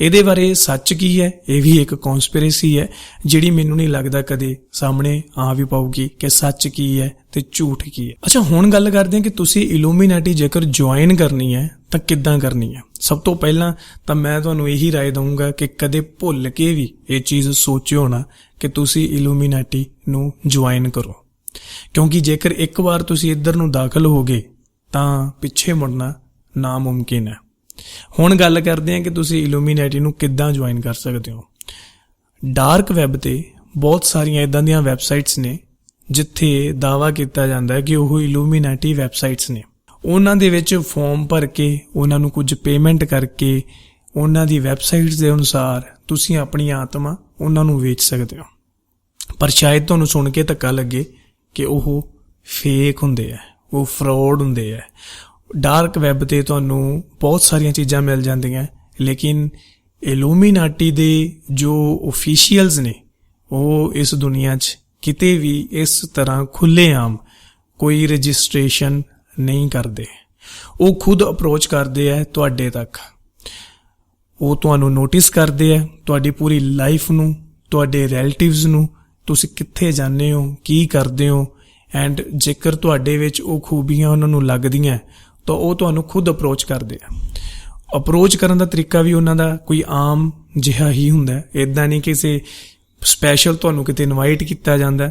ਇਹਦੇ ਬਾਰੇ ਸੱਚ ਕੀ ਹੈ? ਇਹ ਵੀ ਇੱਕ ਕਨਸਪੀਰੇਸੀ ਹੈ ਜਿਹੜੀ ਮੈਨੂੰ ਨਹੀਂ ਲੱਗਦਾ ਕਦੇ ਸਾਹਮਣੇ ਆ ਵੀ ਪਾਊਗੀ ਕਿ ਸੱਚ ਕੀ ਹੈ ਤੇ ਝੂਠ ਕੀ ਹੈ। ਅੱਛਾ, ਹੁਣ ਗੱਲ ਕਰਦੇ ਹਾਂ ਕਿ ਤੁਸੀਂ ਇਲੂਮੀਨਾਟੀ ਜੇਕਰ ਜੁਆਇਨ ਕਰਨੀ ਹੈ ਤਾਂ ਕਿੱਦਾਂ ਕਰਨੀ ਹੈ। ਸਭ ਤੋਂ ਪਹਿਲਾਂ ਤਾਂ ਮੈਂ ਤੁਹਾਨੂੰ ਇਹੀ ਰਾਏ ਦਊਂਗਾ ਕਿ ਕਦੇ ਭੁੱਲ ਕੇ ਵੀ ਇਹ ਚੀਜ਼ ਸੋਚਿਓ ਨਾ ਕਿ ਤੁਸੀਂ ਇਲੂਮੀਨਾਟੀ ਨੂੰ ਜੁਆਇਨ ਕਰੋ, ਕਿਉਂਕਿ ਜੇਕਰ ਇੱਕ ਵਾਰ ਤੁਸੀਂ ਇੱਧਰ ਨੂੰ ਦਾਖਲ ਹੋ ਗਏ ਤਾਂ ਪਿੱਛੇ ਮੁੜਨਾ ਨਾਮੁਮਕਿਨ ਹੈ। ਹੁਣ ਗੱਲ ਕਰਦੇ ਹਾਂ ਕਿ ਤੁਸੀਂ ਇਲੂਮੀਨਾਟੀ ਨੂੰ ਕਿੱਦਾਂ ਜੁਆਇਨ ਕਰ ਸਕਦੇ ਹੋ। ਡਾਰਕ ਵੈਬ ਤੇ ਬਹੁਤ ਸਾਰੀਆਂ ਇਦਾਂ ਦੀਆਂ ਵੈਬਸਾਈਟਸ ਨੇ ਜਿੱਥੇ ਦਾਅਵਾ ਕੀਤਾ ਜਾਂਦਾ ਹੈ ਕਿ ਉਹ ਇਲੂਮੀਨਾਟੀ ਵੈਬਸਾਈਟਸ ਨੇ। ਉਹਨਾਂ ਦੇ ਵਿੱਚ ਫਾਰਮ ਭਰ ਕੇ, ਉਹਨਾਂ ਨੂੰ ਕੁਝ ਪੇਮੈਂਟ ਕਰਕੇ, ਉਹਨਾਂ ਦੀ ਵੈਬਸਾਈਟਸ ਦੇ ਅਨੁਸਾਰ ਤੁਸੀਂ ਆਪਣੀ ਆਤਮਾ ਉਹਨਾਂ ਨੂੰ ਵੇਚ ਸਕਦੇ ਹੋ। ਪਰ ਸ਼ਾਇਦ ਤੁਹਾਨੂੰ ਸੁਣ ਕੇ ਧੱਕਾ ਲੱਗੇ ਕਿ ਉਹ ਫੇਕ ਹੁੰਦੇ ਆ, ਉਹ ਫਰਾਡ ਹੁੰਦੇ ਆ। ਡਾਰਕ ਵੈਬ ਤੇ ਤੁਹਾਨੂੰ ਬਹੁਤ ਸਾਰੀਆਂ ਚੀਜ਼ਾਂ ਮਿਲ ਜਾਂਦੀਆਂ, ਲੇਕਿਨ ਇਲੂਮੀਨਾਟੀ ਦੇ ਜੋ ਓਫੀਸ਼ੀਅਲਸ ਨੇ ਉਹ ਇਸ ਦੁਨੀਆ 'ਚ ਕਿਤੇ ਵੀ ਇਸ ਤਰ੍ਹਾਂ ਖੁੱਲ੍ਹੇਆਮ ਕੋਈ ਰਜਿਸਟ੍ਰੇਸ਼ਨ ਨਹੀਂ ਕਰਦੇ। ਉਹ ਖੁਦ ਅਪਰੋਚ ਕਰਦੇ ਆ ਤੁਹਾਡੇ ਤੱਕ। ਉਹ ਤੁਹਾਨੂੰ ਨੋਟਿਸ ਕਰਦੇ ਆ, ਤੁਹਾਡੀ ਪੂਰੀ ਲਾਈਫ ਨੂੰ, ਤੁਹਾਡੇ ਰਿਲੇਟਿਵਸ ਨੂੰ, ਤੁਸੀਂ ਕਿੱਥੇ ਜਾਂਦੇ ਹੋ, ਕੀ ਕਰਦੇ ਹੋ, ਐਂਡ ਜੇਕਰ ਤੁਹਾਡੇ ਵਿੱਚ ਉਹ ਖੂਬੀਆਂ ਉਹਨਾਂ ਨੂੰ ਲੱਗਦੀਆਂ ਤਾਂ ਉਹ ਤੁਹਾਨੂੰ ਖੁਦ ਅਪਰੋਚ ਕਰਦੇ ਆ। ਅਪਰੋਚ ਕਰਨ ਦਾ ਤਰੀਕਾ ਵੀ ਉਹਨਾਂ ਦਾ ਕੋਈ ਆਮ ਜਿਹਾ ਹੀ ਹੁੰਦਾ। ਇੱਦਾਂ ਨਹੀਂ ਕਿਸੇ ਸਪੈਸ਼ਲ ਤੁਹਾਨੂੰ ਕਿਤੇ ਇਨਵਾਈਟ ਕੀਤਾ ਜਾਂਦਾ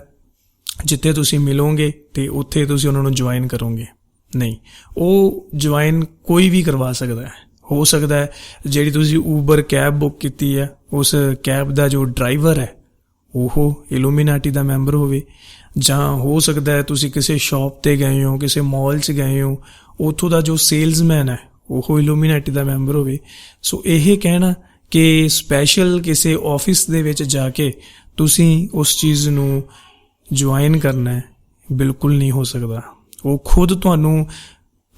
ਜਿੱਥੇ ਤੁਸੀਂ ਮਿਲੋਗੇ ਤੇ ਉੱਥੇ ਤੁਸੀਂ ਉਹਨਾਂ ਨੂੰ ਜੁਆਇਨ ਕਰੋਗੇ। ਨਹੀਂ, ਉਹ ਜੁਆਇਨ ਕੋਈ ਵੀ ਕਰਵਾ ਸਕਦਾ ਹੈ। ਹੋ ਸਕਦਾ ਹੈ ਜਿਹੜੀ ਤੁਸੀਂ ਊਬਰ ਕੈਬ ਬੁੱਕ ਕੀਤੀ ਹੈ ਉਸ ਕੈਬ ਦਾ ਜੋ ਡਰਾਈਵਰ ਹੈ ਉਹ ਇਲੂਮੀਨਾਟੀ ਦਾ ਮੈਂਬਰ ਹੋਵੇ, ਜਾਂ ਹੋ ਸਕਦਾ ਹੈ ਤੁਸੀਂ ਕਿਸੇ ਸ਼ਾਪ ਤੇ ਗਏ ਹੋ, ਕਿਸੇ ਮਾਲ 'ਚ ਗਏ ਹੋ, ਉੱਥੋਂ ਦਾ ਜੋ ਸੇਲਜ਼ਮੈਨ ਹੈ ਉਹ ਇਲੂਮੀਨਾਟੀ ਦਾ ਮੈਂਬਰ ਹੋਵੇ। ਸੋ ਇਹ ਕਹਿਣਾ ਕਿ ਸਪੈਸ਼ਲ ਕਿਸੇ ਆਫਿਸ ਦੇ ਵਿੱਚ ਜਾ ਕੇ ਤੁਸੀਂ ਉਸ ਚੀਜ਼ ਨੂੰ ਜੁਆਇਨ ਕਰਨਾ ਹੈ, ਬਿਲਕੁਲ ਨਹੀਂ ਹੋ ਸਕਦਾ। ਉਹ ਖੁਦ ਤੁਹਾਨੂੰ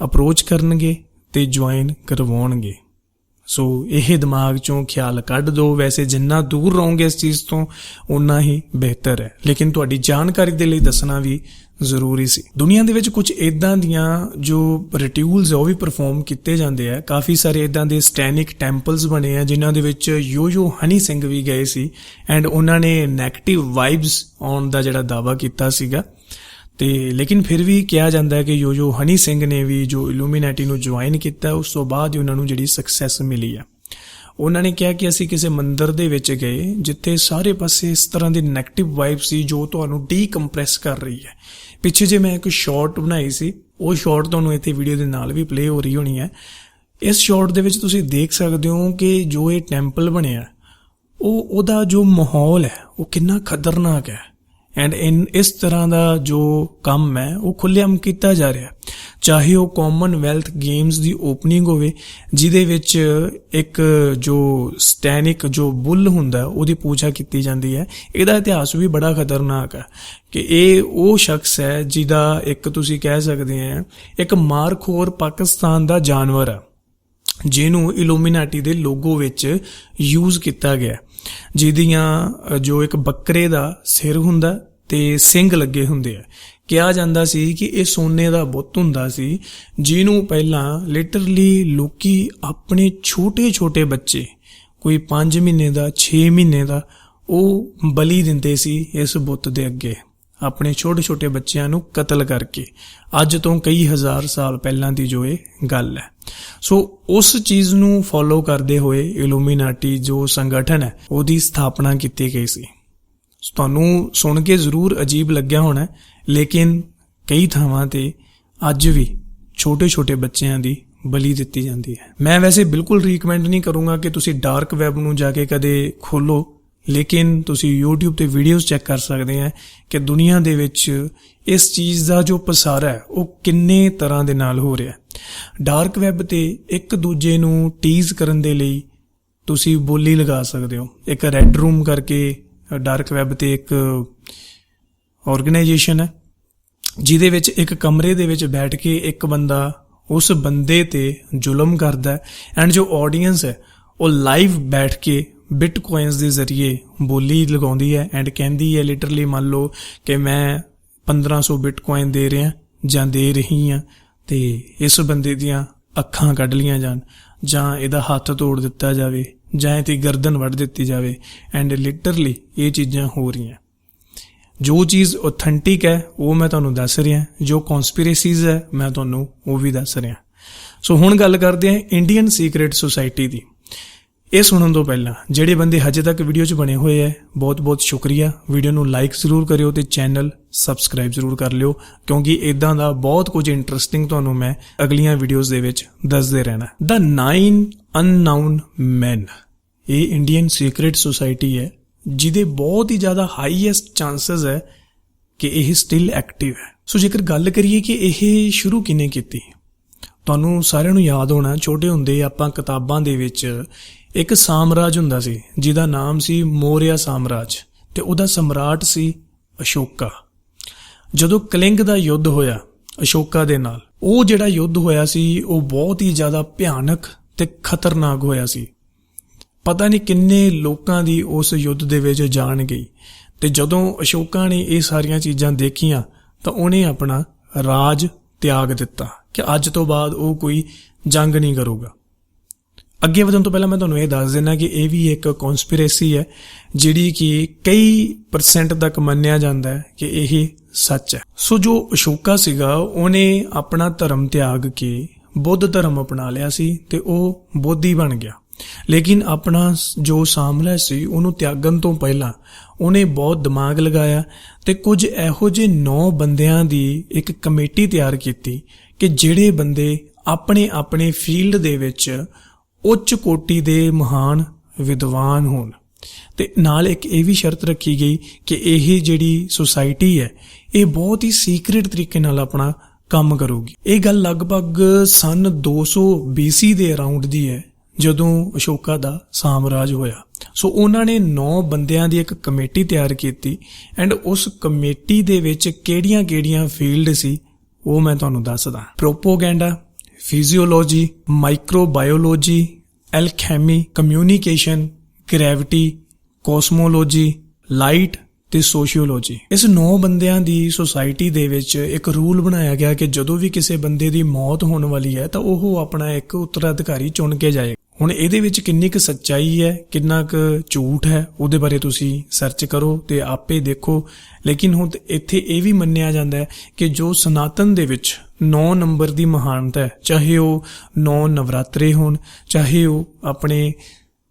ਅਪਰੋਚ ਕਰਨਗੇ ਤੇ ਜੁਆਇਨ ਕਰਵਾਉਣਗੇ। ਸੋ ਇਹ ਦਿਮਾਗ ਚੋਂ ਖਿਆਲ ਕੱਢ ਦਿਓ। ਵੈਸੇ ਜਿੰਨਾ ਦੂਰ ਰਹੋਗੇ ਇਸ ਚੀਜ਼ ਤੋਂ ਉਨਾ ਹੀ ਬਿਹਤਰ ਹੈ, ਲੇਕਿਨ ਤੁਹਾਡੀ ਜਾਣਕਾਰੀ ਦੇ ਲਈ ਦੱਸਣਾ ਵੀ ਜ਼ਰੂਰੀ ਸੀ। ਦੁਨੀਆ ਦੇ ਵਿੱਚ ਕੁਝ ਇਦਾਂ ਦੀਆਂ ਜੋ ਰਿਟੂਅਲਸ ਉਹ ਵੀ ਪਰਫਾਰਮ ਕੀਤੇ ਜਾਂਦੇ ਆ। ਕਾਫੀ ਸਾਰੇ ਇਦਾਂ ਦੇ ਸਟੈਨਿਕ ਟੈਂਪਲਸ ਬਣੇ ਆ ਜਿਨ੍ਹਾਂ ਦੇ ਵਿੱਚ ਯੋ ਹਨੀ ਸਿੰਘ ਵੀ ਗਏ ਸੀ ਐਂਡ ਉਹਨਾਂ ਨੇ ਨੈਗੇਟਿਵ ਵਾਈਬਸ ਆਉਣ ਦਾ ਜਿਹੜਾ ਦਾਅਵਾ ਕੀਤਾ ਸੀਗਾ। ਤੇ ਲੇਕਿਨ ਫਿਰ ਵੀ ਕਿਹਾ ਜਾਂਦਾ ਹੈ ਕਿ ਯੋ ਹਨੀ ਸਿੰਘ ਨੇ ਵੀ ਜੋ ਇਲੂਮੀਨੈਟੀ ਨੂੰ ਜੁਆਇਨ ਕੀਤਾ ਉਸ ਤੋਂ ਬਾਅਦ ਹੀ ਉਹਨਾਂ ਨੂੰ ਜਿਹੜੀ ਸਕਸੈਸ ਮਿਲੀ ਆ। ਉਹਨਾਂ ਨੇ ਕਿਹਾ ਕਿ ਅਸੀਂ ਕਿਸੇ ਮੰਦਿਰ ਦੇ ਵਿੱਚ ਗਏ ਜਿੱਥੇ ਸਾਰੇ ਪਾਸੇ ਇਸ ਤਰ੍ਹਾਂ ਦੀ ਨੈਗੇਟਿਵ ਵਾਈਬ ਸੀ ਜੋ ਤੁਹਾਨੂੰ ਡੀਕੰਪਰੈਸ ਕਰ ਰਹੀ ਹੈ। ਪਿੱਛੇ ਜੇ ਮੈਂ ਇੱਕ ਸ਼ਾਰਟ ਬਣਾਈ ਸੀ, ਉਹ ਸ਼ਾਰਟ ਤੁਹਾਨੂੰ ਇੱਥੇ ਵੀਡੀਓ ਦੇ ਨਾਲ ਵੀ ਪਲੇ ਹੋ ਰਹੀ ਹੋਣੀ ਹੈ। ਇਸ ਸ਼ਾਰਟ ਦੇ ਵਿੱਚ ਤੁਸੀਂ ਦੇਖ ਸਕਦੇ ਹੋ ਕਿ ਜੋ ਇਹ ਟੈਂਪਲ ਬਣਿਆ ਉਹਦਾ ਜੋ ਮਾਹੌਲ ਹੈ ਉਹ ਕਿੰਨਾ ਖਤਰਨਾਕ ਹੈ ਐਂਡ ਇਸ ਤਰ੍ਹਾਂ ਦਾ ਜੋ ਕੰਮ ਹੈ ਉਹ ਖੁੱਲ੍ਹੇਆਮ ਕੀਤਾ ਜਾ ਰਿਹਾ। ਚਾਹੇ ਉਹ ਕਾਮਨਵੈਲਥ ਗੇਮਸ ਦੀ ਓਪਨਿੰਗ ਹੋਵੇ ਜਿਹਦੇ ਵਿੱਚ ਇੱਕ ਜੋ ਸਟੈਨਿਕ ਜੋ ਬੁੱਲ ਹੁੰਦਾ ਉਹਦੀ ਪੂਜਾ ਕੀਤੀ ਜਾਂਦੀ ਹੈ। ਇਹਦਾ ਇਤਿਹਾਸ ਵੀ ਬੜਾ ਖਤਰਨਾਕ ਹੈ ਕਿ ਇਹ ਉਹ ਸ਼ਖਸ ਹੈ ਜਿਹਦਾ ਇੱਕ ਤੁਸੀਂ ਕਹਿ ਸਕਦੇ ਆ ਇੱਕ ਮਾਰਖੋਰ ਪਾਕਿਸਤਾਨ ਦਾ ਜਾਨਵਰ ਹੈ ਜਿਹਨੂੰ ਇਲੂਮੀਨਾਟੀ ਦੇ ਲੋਗੋ ਵਿੱਚ ਯੂਜ਼ ਕੀਤਾ ਗਿਆ, ਜਿਹਦੀਆਂ ਜੋ ਇੱਕ ਬੱਕਰੇ ਦਾ ਸਿਰ ਹੁੰਦਾ ਤੇ ਸਿੰਗ ਲੱਗੇ ਹੁੰਦੇ ਆ। ਕਿਹਾ ਜਾਂਦਾ ਸੀ ਕਿ ਇਹ ਸੋਨੇ ਦਾ ਬੁੱਤ ਹੁੰਦਾ ਸੀ ਜਿਹਨੂੰ ਪਹਿਲਾਂ ਲਿਟਰਲੀ ਲੋਕੀ ਆਪਣੇ ਛੋਟੇ ਬੱਚੇ ਕੋਈ 5 ਮਹੀਨੇ ਦਾ 6 ਮਹੀਨੇ ਦਾ ਉਹ ਬਲੀ ਦਿੰਦੇ ਸੀ ਇਸ ਬੁੱਤ ਦੇ ਅੱਗੇ, ਆਪਣੇ ਛੋਟੇ ਬੱਚਿਆਂ ਨੂੰ ਕਤਲ ਕਰਕੇ। ਅੱਜ ਤੋਂ ਕਈ ਹਜ਼ਾਰ ਸਾਲ ਪਹਿਲਾਂ ਦੀ ਜੋ ਇਹ ਗੱਲ ਹੈ। ਸੋ ਉਸ ਚੀਜ਼ ਨੂੰ ਫੋਲੋ ਕਰਦੇ ਹੋਏ ਇਲੂਮੀਨਾਟੀ ਜੋ ਸੰਗਠਨ ਹੈ ਉਹਦੀ ਸਥਾਪਨਾ ਕੀਤੀ ਗਈ ਸੀ। ਤੁਹਾਨੂੰ ਸੁਣ ਕੇ ਜ਼ਰੂਰ ਅਜੀਬ ਲੱਗਿਆ ਹੋਣਾ, ਲੇਕਿਨ ਕਈ ਥਾਵਾਂ ਤੇ ਅੱਜ ਵੀ ਛੋਟੇ ਬੱਚਿਆਂ ਦੀ ਬਲੀ ਦਿੱਤੀ ਜਾਂਦੀ ਹੈ। ਮੈਂ ਵੈਸੇ ਬਿਲਕੁਲ ਰੀਕਮੈਂਡ ਨਹੀਂ ਕਰੂੰਗਾ ਕਿ ਤੁਸੀਂ ਡਾਰਕ ਵੈਬ ਨੂੰ ਜਾ ਕੇ ਕਦੇ ਖੋਲੋ, ਲੇਕਿਨ ਤੁਸੀਂ YouTube ਤੇ ਵੀਡੀਓਜ਼ ਚੈੱਕ ਕਰ ਸਕਦੇ ਆ ਕਿ ਦੁਨੀਆ ਦੇ ਵਿੱਚ ਇਸ ਚੀਜ਼ ਦਾ ਜੋ ਪਸਾਰਾ ਹੈ ਉਹ ਕਿੰਨੇ ਤਰ੍ਹਾਂ ਦੇ ਨਾਲ ਹੋ ਰਿਹਾ। ਡਾਰਕ ਵੈਬ ਤੇ ਇੱਕ ਦੂਜੇ ਨੂੰ ਟੀਜ਼ ਕਰਨ ਦੇ ਲਈ ਤੁਸੀਂ ਬੋਲੀ ਲਗਾ ਸਕਦੇ ਹੋ। ਇੱਕ ਰੈੱਡ ਰੂਮ ਕਰਕੇ ਡਾਰਕ ਵੈਬ ਤੇ ਇੱਕ ਆਰਗੇਨਾਈਜੇਸ਼ਨ ਹੈ ਜਿਹਦੇ ਵਿੱਚ ਇੱਕ ਕਮਰੇ ਦੇ ਵਿੱਚ ਬੈਠ ਕੇ ਇੱਕ ਬੰਦਾ ਉਸ ਬੰਦੇ ਤੇ ਜ਼ੁਲਮ ਕਰਦਾ ਹੈ ਐਂਡ ਜੋ ਆਡੀਅנס ਹੈ ਉਹ ਲਾਈਵ ਬੈਠ ਕੇ ਬਿਟਕੋਇਨਸ ਦੇ ਜ਼ਰੀਏ ਬੋਲੀ ਲਗਾਉਂਦੀ ਹੈ ਐਂਡ ਕਹਿੰਦੀ ਹੈ ਲਿਟਰਲੀ ਮੰਨ ਲਓ ਕਿ ਮੈਂ 1500 ਬਿਟਕੋਇਨ ਦੇ ਰਿਹਾ ਜਾਂ ਦੇ ਰਹੀ ਹਾਂ ਤੇ ਇਸ ਬੰਦੇ ਦੀਆਂ ਅੱਖਾਂ ਕੱਢ ਲੀਆਂ ਜਾਣ ਜਾਂ ਇਹਦਾ ਹੱਥ ਤੋੜ ਦਿੱਤਾ ਜਾਵੇ ਜਾਂ ਇਹਦੀ ਗਰਦਨ ਵੱਢ ਦਿੱਤੀ ਜਾਵੇ ਐਂਡ ਲਿਟਰਲੀ ਇਹ ਚੀਜ਼ਾਂ ਹੋ ਰਹੀਆਂ। ਜੋ ਚੀਜ਼ ਆਥੈਂਟਿਕ ਹੈ ਉਹ ਮੈਂ ਤੁਹਾਨੂੰ ਦੱਸ ਰਿਹਾ, ਜੋ ਕਨਸਪੀਰੇਸੀਜ਼ ਹੈ ਮੈਂ ਤੁਹਾਨੂੰ ਉਹ ਵੀ ਦੱਸ ਰਿਹਾ। ਸੋ ਹੁਣ ਗੱਲ ਕਰਦੇ ਹਾਂ ਇੰਡੀਅਨ ਸੀਕ੍ਰੇਟ ਸੁਸਾਇਟੀ ਦੀ। ਇਹ ਸੁਣਨ ਤੋਂ ਪਹਿਲਾਂ ਜਿਹੜੇ ਬੰਦੇ ਹਜੇ ਤੱਕ ਵੀਡੀਓ 'ਚ ਬਣੇ ਹੋਏ ਹੈ ਬਹੁਤ ਸ਼ੁਕਰੀਆ। ਵੀਡੀਓ ਨੂੰ ਲਾਈਕ ਜ਼ਰੂਰ ਕਰਿਓ ਤੇ ਚੈਨਲ ਸਬਸਕ੍ਰਾਈਬ ਜ਼ਰੂਰ ਕਰ ਲਿਓ ਕਿਉਂਕਿ ਇਦਾਂ ਦਾ ਬਹੁਤ ਕੁਝ ਇੰਟਰਸਟਿੰਗ ਤੁਹਾਨੂੰ ਮੈਂ ਅਗਲੀਆਂ ਵੀਡੀਓਜ਼ ਦੇ ਵਿੱਚ ਦੱਸਦੇ ਰਹਿਣਾ। The 9 Unknown Men ਇਹ ਇੰਡੀਅਨ ਸੀਕ੍ਰੇਟ ਸੁਸਾਇਟੀ ਹੈ ਜਿਹਦੇ ਬਹੁਤ ਹੀ ਜ਼ਿਆਦਾ ਹਾਈਐਸਟ ਚਾਂਸਸ ਹੈ ਕਿ ਇਹ ਸਟਿਲ ਐਕਟਿਵ ਹੈ। ਸੋ ਜੇਕਰ ਗੱਲ ਕਰੀਏ ਕਿ ਇਹ ਸ਼ੁਰੂ ਕਿਨੇ ਕੀਤੀ, ਤੁਹਾਨੂੰ ਸਾਰਿਆਂ ਨੂੰ ਯਾਦ ਹੋਣਾ ਛੋਟੇ ਹੁੰਦੇ ਆਪਾਂ ਕਿਤਾਬਾਂ ਦੇ ਵਿੱਚ ਇੱਕ ਸਾਮਰਾਜ ਹੁੰਦਾ ਸੀ ਜਿਹਦਾ ਨਾਮ ਸੀ ਮੌਰਿਆ ਸਾਮਰਾਜ ਤੇ ਉਹਦਾ ਸਮਰਾਟ ਸੀ ਅਸ਼ੋਕਾ। ਜਦੋਂ ਕਲਿੰਗ ਦਾ ਯੁੱਧ ਹੋਇਆ ਅਸ਼ੋਕਾ ਦੇ ਨਾਲ, ਉਹ ਜਿਹੜਾ ਯੁੱਧ ਹੋਇਆ ਸੀ ਉਹ ਬਹੁਤ ਹੀ ਜ਼ਿਆਦਾ ਭਿਆਨਕ ਤੇ ਖਤਰਨਾਕ ਹੋਇਆ ਸੀ। ਪਤਾ ਨਹੀਂ ਕਿੰਨੇ ਲੋਕਾਂ ਦੀ ਉਸ ਯੁੱਧ ਦੇ ਵਿੱਚ ਜਾਨ ਗਈ ਤੇ ਜਦੋਂ ਅਸ਼ੋਕਾ ਨੇ ਇਹ ਸਾਰੀਆਂ ਚੀਜ਼ਾਂ ਦੇਖੀਆਂ ਤਾਂ ਉਹਨੇ ਆਪਣਾ ਰਾਜ ਤਿਆਗ ਦਿੱਤਾ ਕਿ ਅੱਜ ਤੋਂ ਬਾਅਦ ਉਹ ਕੋਈ ਜੰਗ ਨਹੀਂ ਕਰੂਗਾ। ਅੱਗੇ ਵਧਣ ਤੋਂ ਪਹਿਲਾਂ ਮੈਂ ਤੁਹਾਨੂੰ ਇਹ ਦੱਸ ਦੇਣਾ ਕਿ ਇਹ ਵੀ ਇੱਕ ਕਨਸਪੀਰੇਸੀ ਹੈ ਜਿਹੜੀ ਕਿ ਕਈ % ਤੱਕ ਮੰਨਿਆ ਜਾਂਦਾ ਹੈ ਕਿ ਇਹ ਸੱਚ ਹੈ। ਸੋ ਜੋ ਅਸ਼ੋਕਾ ਸੀਗਾ ਉਹਨੇ ਆਪਣਾ ਧਰਮ ਤਿਆਗ ਕੇ ਬੁੱਧ ਧਰਮ ਅਪਣਾ ਲਿਆ ਸੀ ਤੇ ਉਹ ਬੋਧੀ ਬਣ ਗਿਆ, ਲੇਕਿਨ ਆਪਣਾ ਜੋ ਸਾਮਰਾਜ ਸੀ ਉਹਨੂੰ ਤਿਆਗਣ ਤੋਂ ਪਹਿਲਾਂ ਉਹਨੇ ਬਹੁਤ ਦਿਮਾਗ ਲਗਾਇਆ ਤੇ ਕੁਝ ਇਹੋ ਜਿਹੇ 9 ਬੰਦਿਆਂ ਦੀ ਇੱਕ ਕਮੇਟੀ ਤਿਆਰ ਕੀਤੀ ਕਿ ਜਿਹੜੇ ਬੰਦੇ ਆਪਣੇ ਫੀਲਡ ਦੇ ਵਿੱਚ ਉੱਚ ਕੋਟੀ ਦੇ ਮਹਾਨ ਵਿਦਵਾਨ ਹੋਣ ਤੇ ਨਾਲ ਇੱਕ ਇਹ ਵੀ ਸ਼ਰਤ ਰੱਖੀ ਗਈ ਕਿ ਇਹ ਜਿਹੜੀ ਸੁਸਾਇਟੀ ਹੈ ਇਹ ਬਹੁਤ ਹੀ ਸੀਕ੍ਰੀਟ ਤਰੀਕੇ ਨਾਲ ਆਪਣਾ ਕੰਮ ਕਰੂਗੀ। ਇਹ ਗੱਲ ਲਗਭਗ ਸਨ 200 BC ਦੇ ਅਰਾਊਂਡ ਦੀ ਹੈ ਜਦੋਂ ਅਸ਼ੋਕਾ ਦਾ ਸਾਮਰਾਜ ਹੋਇਆ। ਸੋ ਉਹਨਾਂ ਨੇ 9 ਬੰਦਿਆਂ ਦੀ ਇੱਕ ਕਮੇਟੀ ਤਿਆਰ ਕੀਤੀ ਐਂਡ ਉਸ ਕਮੇਟੀ ਦੇ ਵਿੱਚ ਕਿਹੜੀਆਂ-ਕਿਹੜੀਆਂ ਫੀਲਡ ਸੀ ਉਹ ਮੈਂ ਤੁਹਾਨੂੰ ਦੱਸਦਾ। Propaganda, physiology, microbiology, ਐਲਕੈਮੀ, communication, gravity, ਕੋਸਮੋਲੋਜੀ, light ਤੇ ਸੋਸ਼ੀਓਲੋਜੀ। ਇਸ 9 ਬੰਦਿਆਂ ਦੀ ਸੁਸਾਇਟੀ ਦੇ ਵਿੱਚ ਇੱਕ ਰੂਲ ਬਣਾਇਆ ਗਿਆ ਕਿ ਜਦੋਂ ਵੀ ਕਿਸੇ ਬੰਦੇ ਦੀ ਮੌਤ ਹੋਣ ਵਾਲੀ ਹੈ ਤਾਂ ਉਹ ਆਪਣਾ ਇੱਕ ਉੱਤਰਾਧਿਕਾਰੀ ਚੁਣ ਕੇ ਜਾਏ। ਹੁਣ ਇਹਦੇ ਵਿੱਚ ਕਿੰਨੀ ਕੁ ਸੱਚਾਈ ਹੈ, ਕਿੰਨਾ ਕੁ ਝੂਠ ਹੈ, ਉਹਦੇ ਬਾਰੇ ਤੁਸੀਂ ਸਰਚ ਕਰੋ ਤੇ ਆਪੇ ਦੇਖੋ। ਲੇਕਿਨ ਹੁਣ ਇੱਥੇ ਇਹ ਵੀ ਮੰਨਿਆ ਜਾਂਦਾ ਹੈ ਕਿ ਜੋ ਸਨਾਤਨ ਦੇ ਵਿੱਚ 9 ਨੰਬਰ ਦੀ ਮਹਾਨਤਾ ਹੈ, ਚਾਹੇ ਉਹ 9 ਨਵਰਾਤਰੇ ਹੋਣ, ਚਾਹੇ ਉਹ ਆਪਣੇ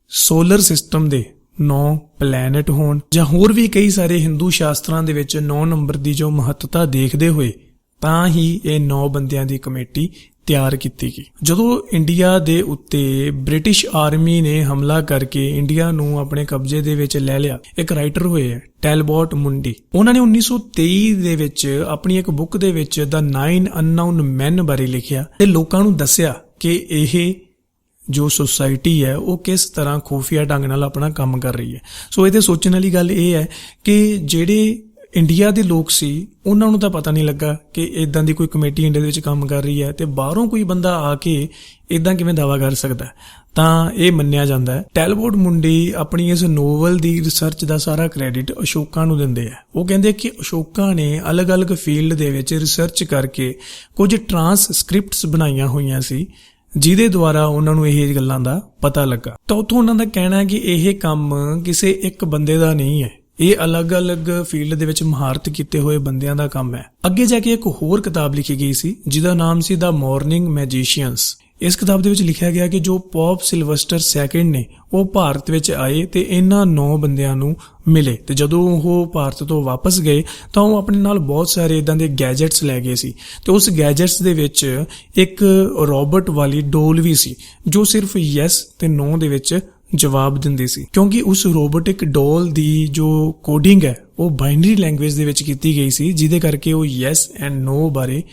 ਸੋਲਰ ਸਿਸਟਮ ਦੇ 9 ਪਲੈਨਟ ਹੋਣ, ਜਾਂ ਹੋਰ ਵੀ ਕਈ ਸਾਰੇ ਹਿੰਦੂ ਸ਼ਾਸਤਰਾਂ ਦੇ ਵਿੱਚ 9 ਨੰਬਰ ਦੀ ਜੋ ਮਹੱਤਤਾ ਦੇਖਦੇ ਹੋਏ ਤਾਂ ਹੀ ਇਹ 9 ਬੰਦਿਆਂ ਦੀ ਕਮੇਟੀ ਤਿਆਰ ਕੀਤੀ ਗਈ। ਜਦੋਂ ਇੰਡੀਆ ਦੇ ਉੱਤੇ ਬ੍ਰਿਟਿਸ਼ ਆਰਮੀ ਨੇ ਹਮਲਾ ਕਰਕੇ ਇੰਡੀਆ ਨੂੰ ਆਪਣੇ ਕਬਜ਼ੇ ਦੇ ਵਿੱਚ ਲੈ ਲਿਆ, ਇੱਕ ਰਾਈਟਰ ਹੋਏ ਹੈ ਟੈਲਬੋਟ ਮੁੰਡੀ। ਉਹਨਾਂ ਨੇ 1923 ਦੇ ਵਿੱਚ ਆਪਣੀ ਇੱਕ ਬੁੱਕ ਦੇ ਵਿੱਚ ਦਾ 9 ਅਨਨੋਨ ਮੈਨ ਬਾਰੇ ਲਿਖਿਆ ਤੇ ਲੋਕਾਂ ਨੂੰ ਦੱਸਿਆ ਕਿ ਇਹ ਜੋ ਸੁਸਾਇਟੀ ਹੈ ਉਹ ਕਿਸ ਤਰ੍ਹਾਂ ਖੂਫੀਆ ਢੰਗ ਨਾਲ ਆਪਣਾ ਕੰਮ ਕਰ ਰਹੀ ਹੈ। ਸੋ ਇਹਦੇ ਸੋਚਣ ਵਾਲੀ ਗੱਲ ਇਹ ਹੈ ਕਿ ਜਿਹੜੇ ਇੰਡੀਆ ਦੇ ਲੋਕ ਸੀ ਉਹਨਾਂ ਨੂੰ ਤਾਂ ਪਤਾ ਨਹੀਂ ਲੱਗਾ ਕਿ ਇਦਾਂ ਦੀ ਕੋਈ ਕਮੇਟੀ ਇੰਡੀਆ ਦੇ ਵਿੱਚ ਕੰਮ ਕਰ ਰਹੀ ਹੈ, ਤੇ ਬਾਹਰੋਂ ਕੋਈ ਬੰਦਾ ਆ ਕੇ ਇਦਾਂ ਕਿਵੇਂ ਦਾਅਵਾ ਕਰ ਸਕਦਾ। ਤਾਂ ਇਹ ਮੰਨਿਆ ਜਾਂਦਾ ਹੈ। ਟੈਲਬੋਟ ਮੁੰਡੀ ਆਪਣੀ ਇਸ ਨੋਵਲ ਦੀ ਰਿਸਰਚ ਦਾ ਸਾਰਾ ਕ੍ਰੈਡਿਟ ਅਸ਼ੋਕਾ ਨੂੰ ਦਿੰਦੇ ਆ। ਉਹ ਕਹਿੰਦੇ ਕਿ ਅਸ਼ੋਕਾ ਨੇ ਅਲੱਗ-ਅਲੱਗ ਫੀਲਡ ਦੇ ਵਿੱਚ ਰਿਸਰਚ ਕਰਕੇ ਕੁਝ ਟ੍ਰਾਂਸਕ੍ਰਿਪਟਸ ਬਣਾਈਆਂ ਹੋਈਆਂ ਸੀ ਜਿਹਦੇ ਦੁਆਰਾ ਉਹਨਾਂ ਨੂੰ ਇਹ ਗੱਲਾਂ ਦਾ ਪਤਾ ਲੱਗਾ। ਤਾਂ ਉੱਥੋਂ ਉਹਨਾਂ ਦਾ ਕਹਿਣਾ ਹੈ ਕਿ ਇਹ ਕੰਮ ਕਿਸੇ ਇੱਕ ਬੰਦੇ ਦਾ ਨਹੀਂ ਹੈ, ਇਹ ਅਲੱਗ-ਅਲੱਗ ਫੀਲਡ ਦੇ ਵਿੱਚ ਮਹਾਰਤ ਕੀਤੇ ਹੋਏ ਬੰਦਿਆਂ ਦਾ ਕੰਮ ਹੈ। ਅੱਗੇ ਜਾ ਕੇ ਇੱਕ ਹੋਰ ਕਿਤਾਬ ਲਿਖੀ ਗਈ ਸੀ ਜਿਹਦਾ ਨਾਮ ਸੀ ਦਾ ਮਾਰਨਿੰਗ ਮੈਜੀਸ਼ੀਅਨਸ। ਇਸ ਕਿਤਾਬ ਦੇ ਵਿੱਚ ਲਿਖਿਆ ਗਿਆ ਕਿ ਜੋ ਪੌਪ ਸਿਲਵਸਟਰ ਸੈਕਿੰਡ ਨੇ ਉਹ ਭਾਰਤ ਵਿੱਚ ਆਏ ਤੇ ਇਹਨਾਂ 9 ਬੰਦਿਆਂ ਨੂੰ ਮਿਲੇ, ਤੇ ਜਦੋਂ ਉਹ ਭਾਰਤ ਤੋਂ ਵਾਪਸ ਗਏ ਤਾਂ ਉਹ ਆਪਣੇ ਨਾਲ ਬਹੁਤ ਸਾਰੇ ਇਦਾਂ ਦੇ ਗੈਜਟਸ ਲੈ ਗਏ ਸੀ, ਤੇ ਉਸ ਗੈਜਟਸ ਦੇ ਵਿੱਚ ਇੱਕ ਰੋਬੋਟ ਵਾਲੀ ਡੋਲ ਵੀ ਸੀ ਜੋ ਸਿਰਫ ਯੈਸ ਤੇ ਨੋ ਦੇ ਵਿੱਚ ਜਵਾਬ ਦਿੰਦੀ ਸੀ, ਕਿਉਂਕਿ ਉਸ ਰੋਬੋਟਿਕ ਡੋਲ ਦੀ ਜੋ ਕੋਡਿੰਗ ਹੈ ਉਹ ਬਾਈਨਰੀ ਲੈਂਗੁਏਜ ਦੇ ਵਿੱਚ ਕੀਤੀ ਗਈ ਸੀ, ਜਿਹਦੇ ਕਰਕੇ ਉਹ ਯੈਸ ਐਂਡ ਨੋ ਬਾਰੇ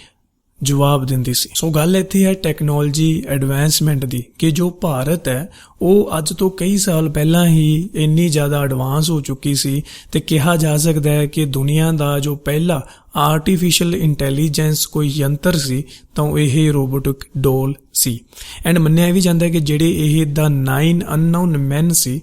ਜਵਾਬ ਦਿੰਦੀ ਸੀ। ਸੋ ਗੱਲ ਇੱਥੇ ਹੈ ਟੈਕਨੋਲੋਜੀ ਐਡਵਾਂਸਮੈਂਟ ਦੀ, ਕਿ ਜੋ ਭਾਰਤ ਹੈ ਉਹ ਅੱਜ ਤੋਂ ਕਈ ਸਾਲ ਪਹਿਲਾਂ ਹੀ ਇੰਨੀ ਜ਼ਿਆਦਾ ਐਡਵਾਂਸ ਹੋ ਚੁੱਕੀ ਸੀ ਤੇ ਕਿਹਾ ਜਾ ਸਕਦਾ ਹੈ ਕਿ ਦੁਨੀਆ ਦਾ ਜੋ ਪਹਿਲਾ ਆਰਟੀਫੀਸ਼ੀਅਲ ਇੰਟੈਲੀਜੈਂਸ ਕੋਈ ਯੰਤਰ ਸੀ ਤਾਂ ਇਹ ਰੋਬੋਟਿਕ ਡੋਲ ਸੀ। ਐਂਡ ਮੰਨਿਆ ਵੀ ਜਾਂਦਾ ਹੈ ਕਿ ਜਿਹੜੇ ਇਹ ਦਾ 9 ਅਨਨੋਨ ਮੈਨ ਸੀ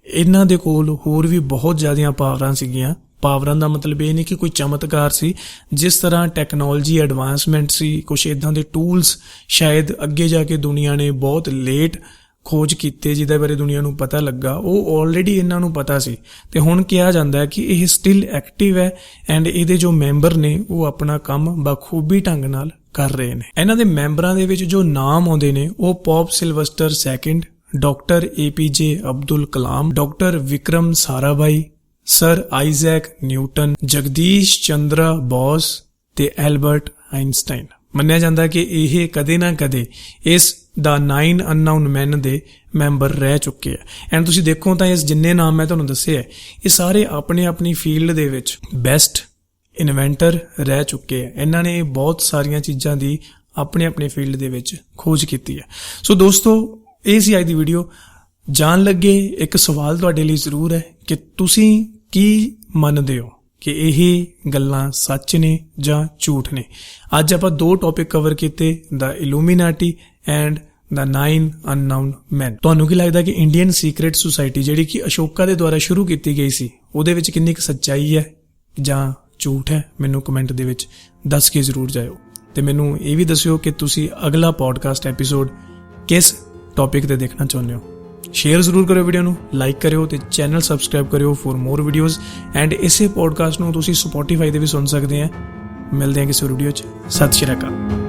ਇਹਨਾਂ ਦੇ ਕੋਲ ਹੋਰ ਵੀ ਬਹੁਤ ਜ਼ਿਆਦੀਆਂ ਪਾਵਰਾਂ ਸੀਗੀਆਂ। ਪਾਵਰਾਂ ਦਾ ਮਤਲਬ ਇਹ ਨਹੀਂ ਕਿ ਕੋਈ ਚਮਤਕਾਰ ਸੀ, ਜਿਸ ਤਰ੍ਹਾਂ ਟੈਕਨੋਲੋਜੀ ਐਡਵਾਂਸਮੈਂਟ ਸੀ, ਕੁਛ ਇਦਾਂ ਦੇ ਟੂਲਸ ਸ਼ਾਇਦ ਅੱਗੇ ਜਾ ਕੇ ਦੁਨੀਆ ਨੇ ਬਹੁਤ ਲੇਟ ਖੋਜ ਕੀਤੇ ਜਿਹਦੇ ਬਾਰੇ ਦੁਨੀਆ ਨੂੰ ਪਤਾ ਲੱਗਾ, ਉਹ ਆਲਰੇਡੀ ਇਹਨਾਂ ਨੂੰ ਪਤਾ ਸੀ। ਤੇ ਹੁਣ ਕਿਹਾ ਜਾਂਦਾ ਹੈ ਕਿ ਇਹ ਸਟਿਲ ਐਕਟਿਵ ਹੈ ਐਂਡ ਇਹਦੇ ਜੋ ਮੈਂਬਰ ਨੇ ਉਹ ਆਪਣਾ ਕੰਮ ਬਖੂਬੀ ਢੰਗ ਨਾਲ ਕਰ ਰਹੇ ਨੇ। ਇਹਨਾਂ ਦੇ ਮੈਂਬਰਾਂ ਦੇ ਵਿੱਚ ਜੋ ਨਾਮ ਆਉਂਦੇ ਨੇ ਉਹ Pope Sylvester second, doctor APJ Abdul Kalam, doctor Vikram Sarabhai, sir Isaac Newton, Jagdish Chandra Bose ਤੇ ਐਲਬਰਟ ਆਇਨਸਟਾਈਨ। ਮੰਨਿਆ ਜਾਂਦਾ ਕਿ ਇਹ ਕਦੇ ਨਾ ਕਦੇ ਇਸ ਦਾ 9 ਅਨਨੋਨ ਮੈਨ ਦੇ ਮੈਂਬਰ ਰਹਿ ਚੁੱਕੇ ਆ। ਐਂਡ ਤੁਸੀਂ ਦੇਖੋ ਤਾਂ ਇਸ ਜਿੰਨੇ ਨਾਮ ਮੈਂ ਤੁਹਾਨੂੰ ਦੱਸੇ ਹੈ ਇਹ ਸਾਰੇ ਆਪਣੀ ਆਪਣੀ ਫੀਲਡ ਦੇ ਵਿੱਚ ਬੈਸਟ ਇਨਵੈਂਟਰ ਰਹਿ ਚੁੱਕੇ ਆ। ਇਹਨਾਂ ਨੇ ਬਹੁਤ ਸਾਰੀਆਂ ਚੀਜ਼ਾਂ ਦੀ ਆਪਣੇ ਆਪਣੇ ਫੀਲਡ ਦੇ ਵਿੱਚ ਖੋਜ ਕੀਤੀ ਹੈ। ਸੋ ਦੋਸਤੋ, ਇਹ ਸੀ ਅੱਜ ਦੀ ਵੀਡੀਓ। ਜਾਣ ਲੱਗੇ ਇੱਕ ਸਵਾਲ ਤੁਹਾਡੇ ਲਈ ਜ਼ਰੂਰ ਹੈ ਕਿ ਤੁਸੀਂ ਕੀ ਮੰਨਦੇ ਹੋ ਕਿ ਇਹ ਗੱਲਾਂ ਸੱਚ ਨੇ ਜਾਂ ਝੂਠ ਨੇ। ਅੱਜ ਆਪਾਂ 2 ਟੌਪਿਕ ਕਵਰ ਕੀਤੇ, ਦਾ ਇਲੂਮੀਨਾਟੀ ਐਂਡ ਦਾ 9 ਅਨਨੋਨ ਮੈਨ। ਤੁਹਾਨੂੰ ਕੀ ਲੱਗਦਾ ਕਿ ਇੰਡੀਅਨ ਸੀਕ੍ਰੇਟ ਸੁਸਾਇਟੀ ਜਿਹੜੀ ਕਿ ਅਸ਼ੋਕਾ ਦੇ ਦੁਆਰਾ ਸ਼ੁਰੂ ਕੀਤੀ ਗਈ ਸੀ ਉਹਦੇ ਵਿੱਚ ਕਿੰਨੀ ਕੁ ਸੱਚਾਈ ਹੈ ਜਾਂ ਝੂਠ ਹੈ? ਮੈਨੂੰ ਕਮੈਂਟ ਦੇ ਵਿੱਚ ਦੱਸ ਕੇ ਜ਼ਰੂਰ ਜਾਇਓ। ਤੇ ਮੈਨੂੰ ਇਹ ਵੀ ਦੱਸਿਓ ਕਿ ਤੁਸੀਂ ਅਗਲਾ ਪੋਡਕਾਸਟ ਐਪੀਸੋਡ ਕਿਸ ਟੌਪਿਕ ਤੇ ਦੇਖਣਾ ਚਾਹੁੰਦੇ ਹੋ। ਸ਼ੇਅਰ ਜ਼ਰੂਰ ਕਰਿਓ ਵੀਡੀਓ ਨੂੰ, ਲਾਈਕ ਕਰਿਓ ਤੇ ਚੈਨਲ ਸਬਸਕ੍ਰਾਈਬ ਕਰਿਓ ਫॉर ਮੋਰ ਵੀਡੀਓਜ਼। ਐਂਡ ਇਸੇ ਪੋਡਕਾਸਟ ਨੂੰ ਤੁਸੀਂ Spotify ਤੇ ਵੀ ਸੁਣ ਸਕਦੇ ਆ। ਮਿਲਦੇ ਹਾਂ ਕਿਸੇ ਵੀਡੀਓ 'ਚ। ਸਤਿ ਸ਼੍ਰੀ ਅਕਾਲ।